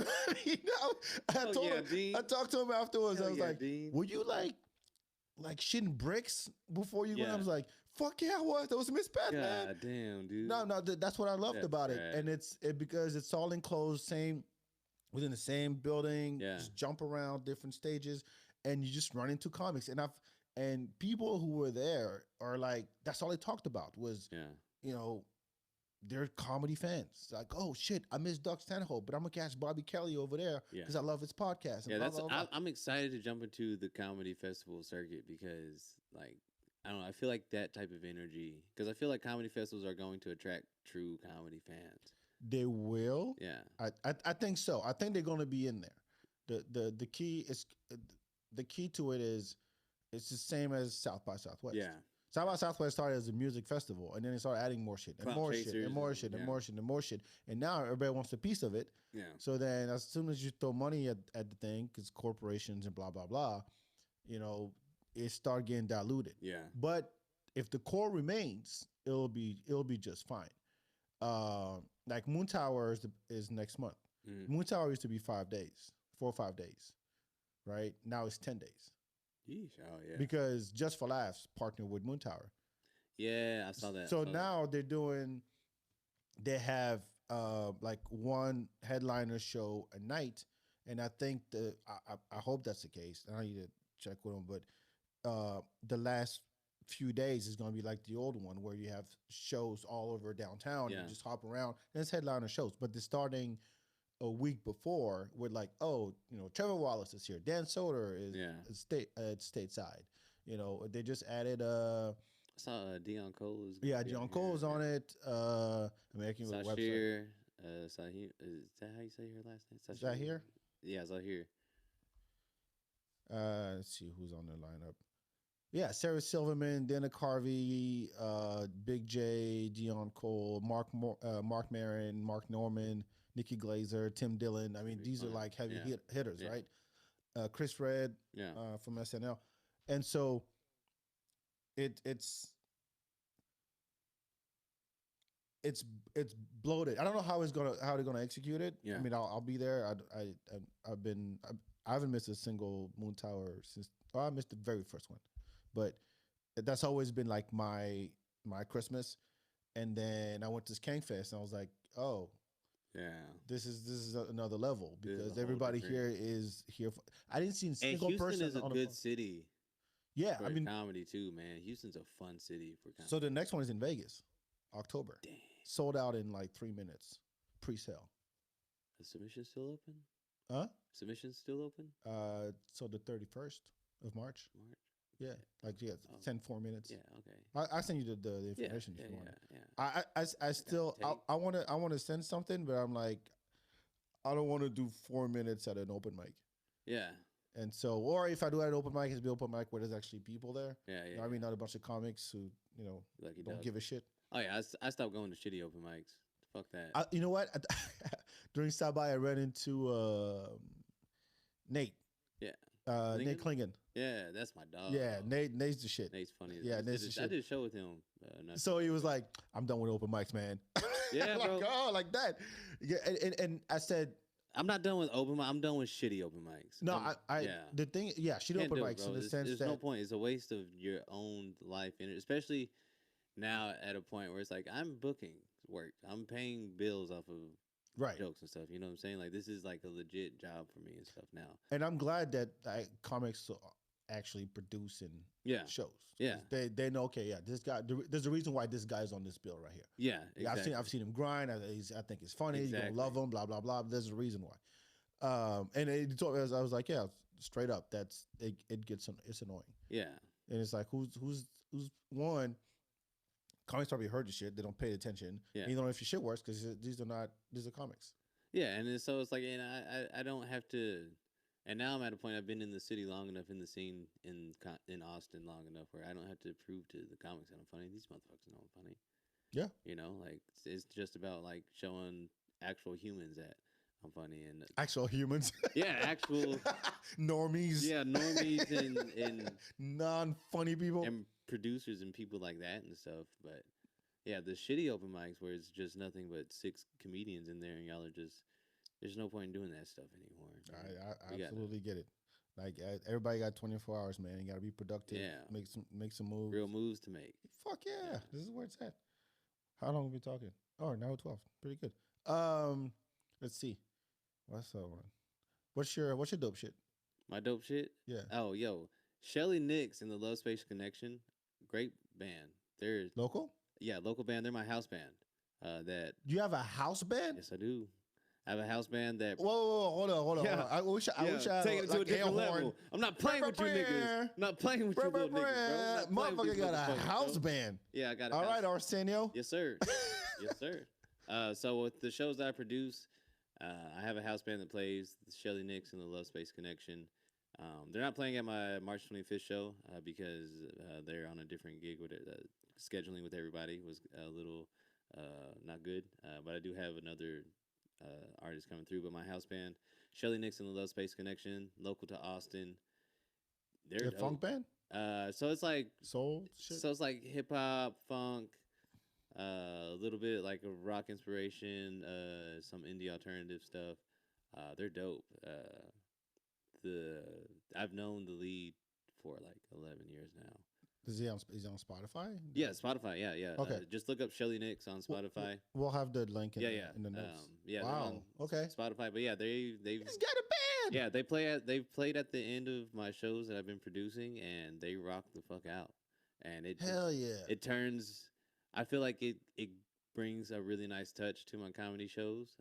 talked to him afterwards. I was like, Dean. "Were you like shitting bricks before you went?" I was like, "Fuck yeah, I was. That was Miss Pat, man." God damn, dude. No, that's what I loved about it, and it's because it's all enclosed, within the same building. Yeah. Just jump around different stages, and you just run into comics. And people who were there are like, that's all they talked about was, they're comedy fans. Like, oh shit, I miss Doug Stanhope, but I'm gonna catch Bobby Kelly over there because I love his podcast. And blah, blah, blah. I'm excited to jump into the comedy festival circuit because, like, I don't know, I feel like that type of energy because I feel like comedy festivals are going to attract true comedy fans. They will. Yeah, I think so. I think they're going to be in there. The key is the key to it is it's the same as South by Southwest. Yeah. South by Southwest started as a music festival, and then they started adding more shit and more shit and more shit and more shit and more shit. And now everybody wants a piece of it. Yeah. So then as soon as you throw money at the thing, because corporations and blah, blah, blah, it start getting diluted. Yeah. But if the core remains, it'll be just fine. Like Moon Tower is next month. Mm. Moon Tower used to be 5 days, 4 or 5 days, right? Now it's 10 days. Yeesh. Oh yeah. Because Just for Laughs partnered with Moon Tower. Yeah, I saw that. So now they have like one headliner show a night, and I think I hope that's the case. I need to check with them, but the last few days is going to be like the old one where you have shows all over downtown. Yeah. You just hop around and it's headliner shows. But they're starting a week before with like, oh, Trevor Wallace is here. Dan Soder is stateside. They just added I saw Dion Cole is John Cole's on it. American with a website. Sahir, is that how you say her last name? Is that here? Yeah, Zahir. Let's see who's on the lineup. Yeah, Sarah Silverman, Dana Carvey, Big J, Dion Cole, Mark Maron, Mark Norman, Nikki Glazer, Tim Dillon. I mean, these are like heavy hitters, right? Chris Red, from SNL, and so it's bloated. I don't know how they're gonna execute it. Yeah. I mean, I'll be there. I haven't missed a single Moon Tower since. Oh, I missed the very first one, but that's always been like my Christmas. And then I went to Skankfest and I was like, oh, yeah, this is another level because everybody here is here. I didn't see a single Houston person. Is a good city. Yeah, I mean comedy too, man. Houston's a fun city for comedy. So the next one is in Vegas, October. Dang. Sold out in like 3 minutes, pre-sale. Is submission still open? Huh? Submission's still open? So the 31st of March. Yeah, like 10 4 minutes. Yeah, okay. I send you the information if you want. Yeah. I still I want to send something, but I'm like, I don't want to do 4 minutes at an open mic. Yeah. And so, or if I do at an open mic, it's be open mic where there's actually people there. Yeah. I mean, not a bunch of comics who don't give a shit. Oh yeah, I stopped going to shitty open mics. Fuck that. You know what? During Stop By, I ran into Nate. Yeah. Nate Klingon. Yeah, that's my dog. Yeah, Nate's the shit. Nate's funny. Yeah, Nate's the shit. I did a show with him. So he was like, "I'm done with open mics, man." Yeah, like, bro. Oh, like that. Yeah, and I said, "I'm not done with open mic. I'm done with shitty open mics." No, the thing, shitty open mics in the sense there's that no point. It's a waste of your own life in it, especially now at a point where it's like I'm booking work. I'm paying bills off of jokes and stuff. You know what I'm saying? Like this is like a legit job for me and stuff now. And I'm glad that comics actually producing shows. Yeah, they know. Okay, this guy. There's a reason why this guy's on this bill right here. Yeah, exactly. I've seen him grind. I think it's funny. Exactly. You're gonna love him. Blah blah blah. There's a reason why. And he told me, I was like, yeah, straight up. It's annoying. Yeah. And it's like who's one. Comics probably heard the shit. They don't pay attention. Yeah. And you don't know if your shit works because these are comics. Yeah, and so it's like, and I don't have to. And now I'm at a point. I've been in the city long enough, in the scene in Austin long enough, where I don't have to prove to the comics that I'm funny. These motherfuckers know I'm funny. Yeah. Like it's just about like showing actual humans that I'm funny and actual humans. Yeah, actual normies. Yeah, normies and non-funny people and producers and people like that and stuff. But yeah, the shitty open mics where it's just nothing but 6 comedians in there and y'all are just. There's no point in doing that stuff anymore. I absolutely get it. Like everybody got 24 hours, man. You got to be productive. Yeah, make some moves. Real moves to make. Fuck yeah. This is where it's at. How long have we been talking? Oh, now 12. Pretty good. Let's see. What's that one? What's your dope shit? My dope shit? Yeah. Oh, yo, Shelly Nicks and the Love Space Connection, great band. They're local. Yeah, local band. They're my house band. That you have a house band? Yes, I do. I have a house band that. Whoa, hold on. I wish I take it to a different level. I'm not playing with you niggas. I'm not playing with you little niggas, bro. Motherfucker got a house band. Yeah, I got it. All right, Arsenio. Yes, sir. Yes, sir. So with the shows that I produce, I have a house band that plays Shelly Nicks and the Love Space Connection. They're not playing at my March 25th show because they're on a different gig with it. Scheduling with everybody was a little not good, but I do have another artist coming through. But my house band, Shelly Nicks and the Love Space Connection, local to Austin. They're a funk band? So it's like soul shit? So it's like hip hop, funk, a little bit like a rock inspiration, some indie alternative stuff. They're dope. I've known the lead for like 11 years now. Is he on Spotify? Yeah, Spotify. Yeah. Okay. Just look up Shelly Nicks on Spotify. We'll have the link in the notes. Wow. Okay. Spotify, but yeah, they've he's got a band. Yeah, they've played at the end of my shows that I've been producing, and they rock the fuck out. and it Hell yeah. it turns. I feel like it brings a really nice touch to my comedy shows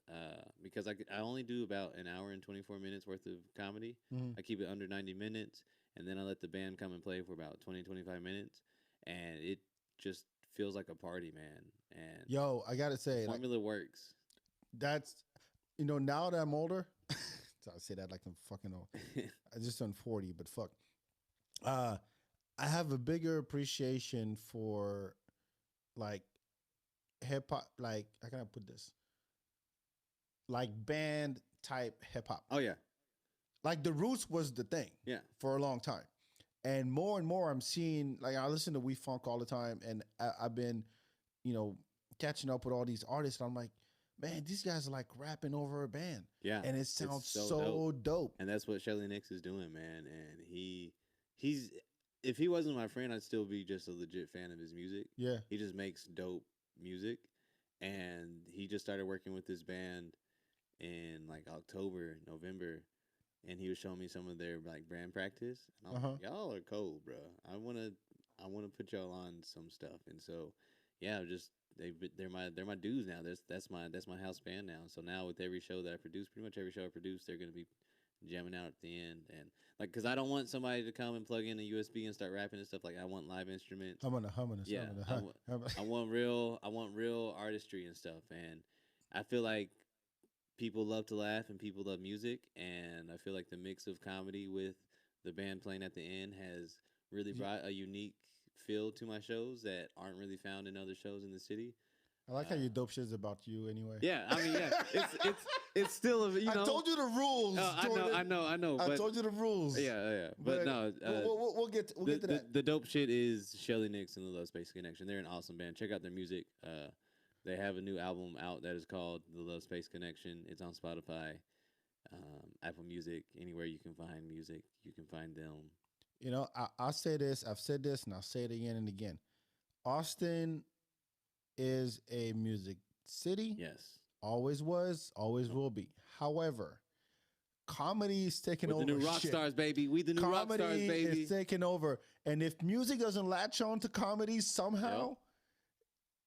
because I only do about an hour and 24 minutes worth of comedy. Mhm. I keep it under 90 minutes, and then I let the band come and play for about 20-25 minutes, and it just feels like a party, man. And Yo, I gotta the say, like formula works. that's now that I'm older, so I say that like I'm fucking old. I just turned 40, but fuck. Uh, I have a bigger appreciation for like hip hop. Like, how can I put this? Like band type hip hop. Oh yeah, Like the Roots was the thing yeah, for a long time, and more I'm seeing. Like I listen to We Funk all the time, and I've been, you know, catching up with all these artists. And I'm like, man, these guys are like rapping over a band, yeah. and it It's sounds so so dope. dope. And that's what Shelly Nix is doing, man. And he's if he wasn't my friend, I'd still be just a legit fan of his music. Yeah. He just makes dope music, and he just started working with this band in like October, November, and he was showing me some of their like brand practice, and I'm like, y'all are cold, bro. I wanna put y'all on some stuff, and so yeah, just they're my dudes now. That's my house band now. So now with every show that I produce, pretty much every show I produce, they're gonna be jamming out at the end, and like because I don't want somebody to come and plug in a USB and start rapping and stuff. Like I want live instruments. Humming, Yeah, humming. I want real artistry and stuff, and I feel like people love to laugh and people love music, and I feel like the mix of comedy with the band playing at the end has really brought a unique feel to my shows that aren't really found in other shows in the city. I like how your dope shit is about you anyway. Yeah, I mean, yeah, it's still a, you know. I told you the rules. I know. I But, told you the rules. yeah. But no, we'll get to that. The dope shit is Shelly Nix and the Love Space Connection. They're an awesome band. Check out their music. They have a new album out that is called The Love Space Connection. It's on Spotify, Apple Music, anywhere you can find music, you can find them. You know, I'll say this. I've said this, and I'll say it again and again. Austin is a music city. Yes. Always was, always will be. However, comedy is taking over. The new rock shit. stars, baby. We the new rock stars, Comedy baby. is taking over. And if music doesn't latch on to comedy somehow,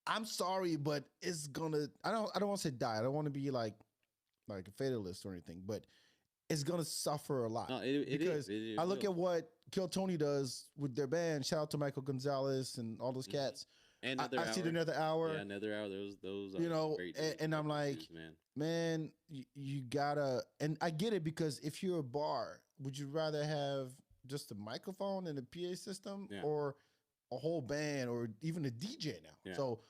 I'm sorry, but it's gonna. I don't want to say die. I don't want to be like a fatalist or anything, but it's gonna suffer a lot. No, it because is. I look at what Kill Tony does with their band. Shout out to Michael Gonzalez and all those cats. And I see another hour. Yeah, another hour. Those are you know, great and I'm like, man. man, you gotta. And I get it because if you're a bar, would you rather have just a microphone and a PA system, or a whole band, or even a DJ now? Yeah. So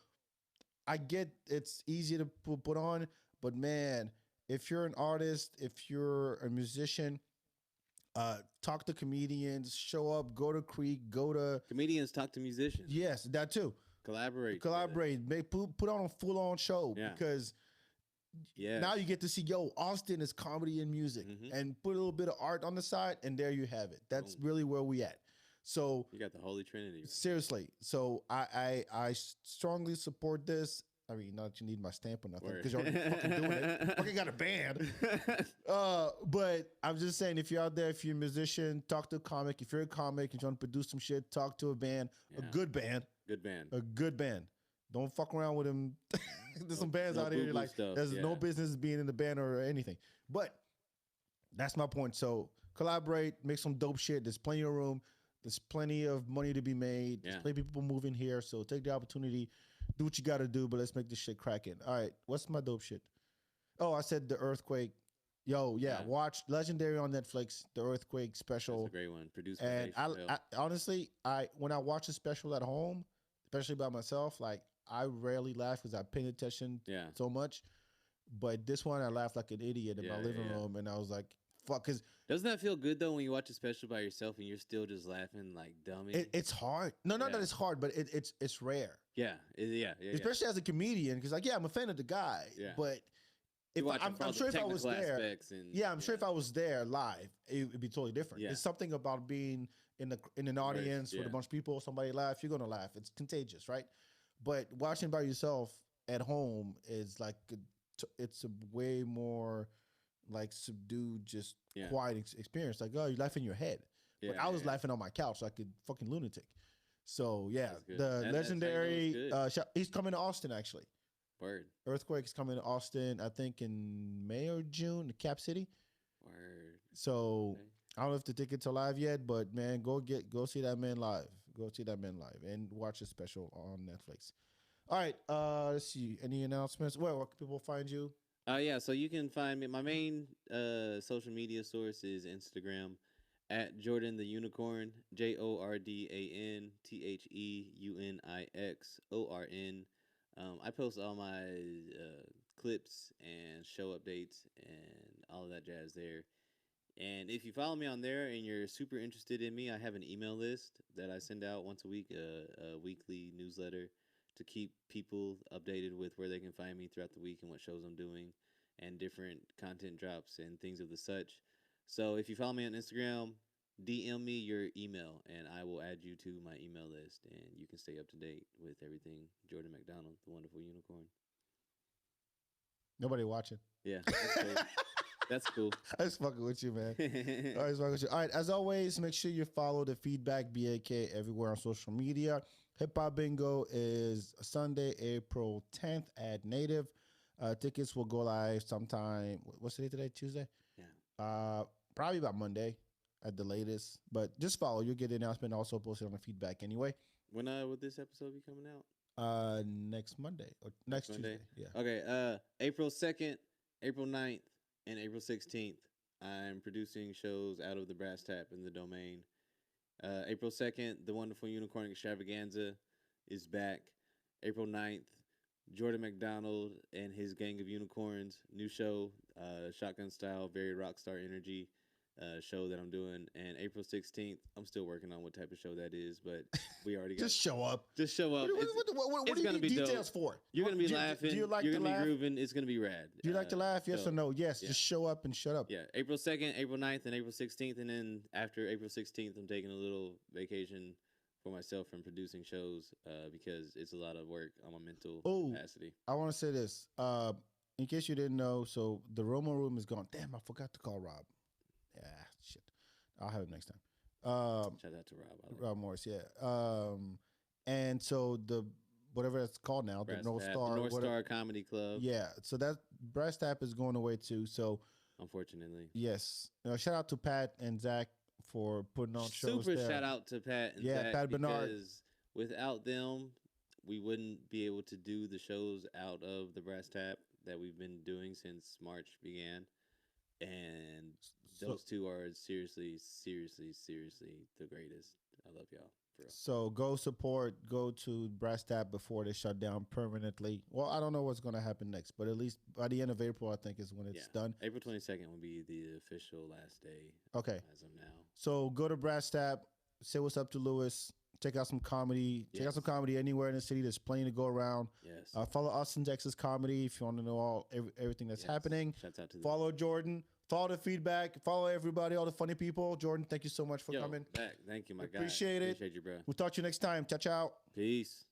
I get it's easy to put on, but man, if you're an artist, if you're a musician, talk to comedians, show up, go to Creek, go to comedians, talk to musicians. Yes, that too. Collaborate. Make put on a full on show because now you get to see Austin is comedy and music, and put a little bit of art on the side, and there you have it. That's really where we at. So you got the Holy Trinity. Seriously. So I strongly support this. I mean, not that you need my stamp or nothing because you're already fucking doing it. Fucking got a band. But I'm just saying, if you're out there, if you're a musician, talk to a comic. If you're a comic and you want to produce some shit, talk to a band, a good band. A good band. Don't fuck around with them. There's some bands out here like there's no business being in the band or anything. But that's my point. So collaborate, make some dope shit. There's plenty of room. There's plenty of money to be made. There's plenty of people moving here. So take the opportunity. Do what you got to do, but let's make this shit cracking. All right. What's my dope shit? Oh, I said The Earthquake. Watch Legendary on Netflix, The Earthquake special. That's a great one. Produced and I honestly, when I watch a special at home, especially by myself, like I rarely laugh because I pay attention so much. But this one, I laughed like an idiot in my living room, and I was like, "Fuck!" Because doesn't that feel good though when you watch a special by yourself and you're still just laughing like dummy? It's hard. No, not that it's hard, but it's rare. Yeah. Especially as a comedian, because I'm a fan of the guy, but. I'm sure if I was there, I'm sure if I was there live, it would be totally different. It's something about being in an audience with a bunch of people, somebody laugh, you're gonna laugh. It's contagious, right? But watching by yourself at home is like it's a way more like subdued, just quiet experience. Like, oh, you laugh in your head, but I was laughing on my couch like a fucking lunatic. So yeah, That's good. the That's how you know it's legendary. good. He's coming to Austin actually. Word. Earthquake is coming to Austin. I think in May or June, the Cap City. Word. So Okay. I don't know if the tickets are live yet, but man, go see that man live. Go see that man live and watch his special on Netflix. All right, let's see. Any announcements? Where can people find you? Yeah, so you can find me. My main social media source is Instagram at Jordan the Unicorn, JordanTheUnixorn. I post all my clips and show updates and all of that jazz there. And if you follow me on there and you're super interested in me, I have an email list that I send out once a week, a weekly newsletter to keep people updated with where they can find me throughout the week and what shows I'm doing and different content drops and things of the such. So if you follow me on Instagram, DM me your email and I will add you to my email list and you can stay up to date with everything Jordan McDonald, the wonderful unicorn. Nobody watching. Yeah, that's cool. That's cool. I just fucking with you, man. I just fucking with you. All right, as always, make sure you follow the FeedBak BAK everywhere on social media. Hip Hop Bingo is Sunday, April 10th at Native. Tickets will go live sometime. What's the day today? Tuesday? Yeah. Probably about Monday at the latest. But just follow. You'll get the announcement also posted on the FeedBak anyway. When would this episode be coming out? Next Monday or next Monday? Tuesday. Yeah. Okay. April 2nd, April 9th, and April 16th. I'm producing shows out of the Brass Tap in the Domain. April 2nd, the Wonderful Unicorn Extravaganza is back. April 9th, Jordan McDonald and his Gang of Unicorns, new show, shotgun style, very rock star energy show that I'm doing. And April 16th, I'm still working on what type of show that is, but we already got Just show up. Just show up. What it's do you gonna need be details dope. for? You're gonna be laughing. Do you like You're to gonna laugh? be grooving. It's gonna be rad. Do you like to laugh? Yes or no? Yes. Yeah. Just show up and shut up. Yeah. April 2nd, April 9th, and April 16th. And then after April 16th, I'm taking a little vacation for myself from producing shows because it's a lot of work on my mental capacity. I want to say this. In case you didn't know, so the Romo room is gone. Damn, I forgot to call Rob. Yeah, shit. I'll have it next time. Shout out to Rob. Rob Morris, yeah. And so the whatever it's called now, Brass the North Tap, Star, the North Star Comedy Club. Yeah, so that Brass Tap is going away too. So unfortunately, yes. Shout out to Pat and Zach for putting on shows. Super there. shout out to Pat and Zach Pat Bernard. Because without them, we wouldn't be able to do the shows out of the Brass Tap that we've been doing since March began. And those two are seriously the greatest. I love y'all. For real. So go to Brass Tap before they shut down permanently. Well, I don't know what's going to happen next, but at least by the end of April, I think is when it's done. April 22nd will be the official last day. Okay. As of now. So go to Brass Tap, say what's up to Lewis. Check out some comedy. Check out some comedy anywhere in the city. There's plenty to go around. Yes. Follow Austin, Texas comedy if you want to know everything that's happening. Shouts out to follow Jordan. Follow the FeedBak. Follow everybody, all the funny people. Jordan, thank you so much for coming. Thank you, my guy. Appreciate it. Appreciate you, bro. We'll talk to you next time. Ciao, ciao. Peace.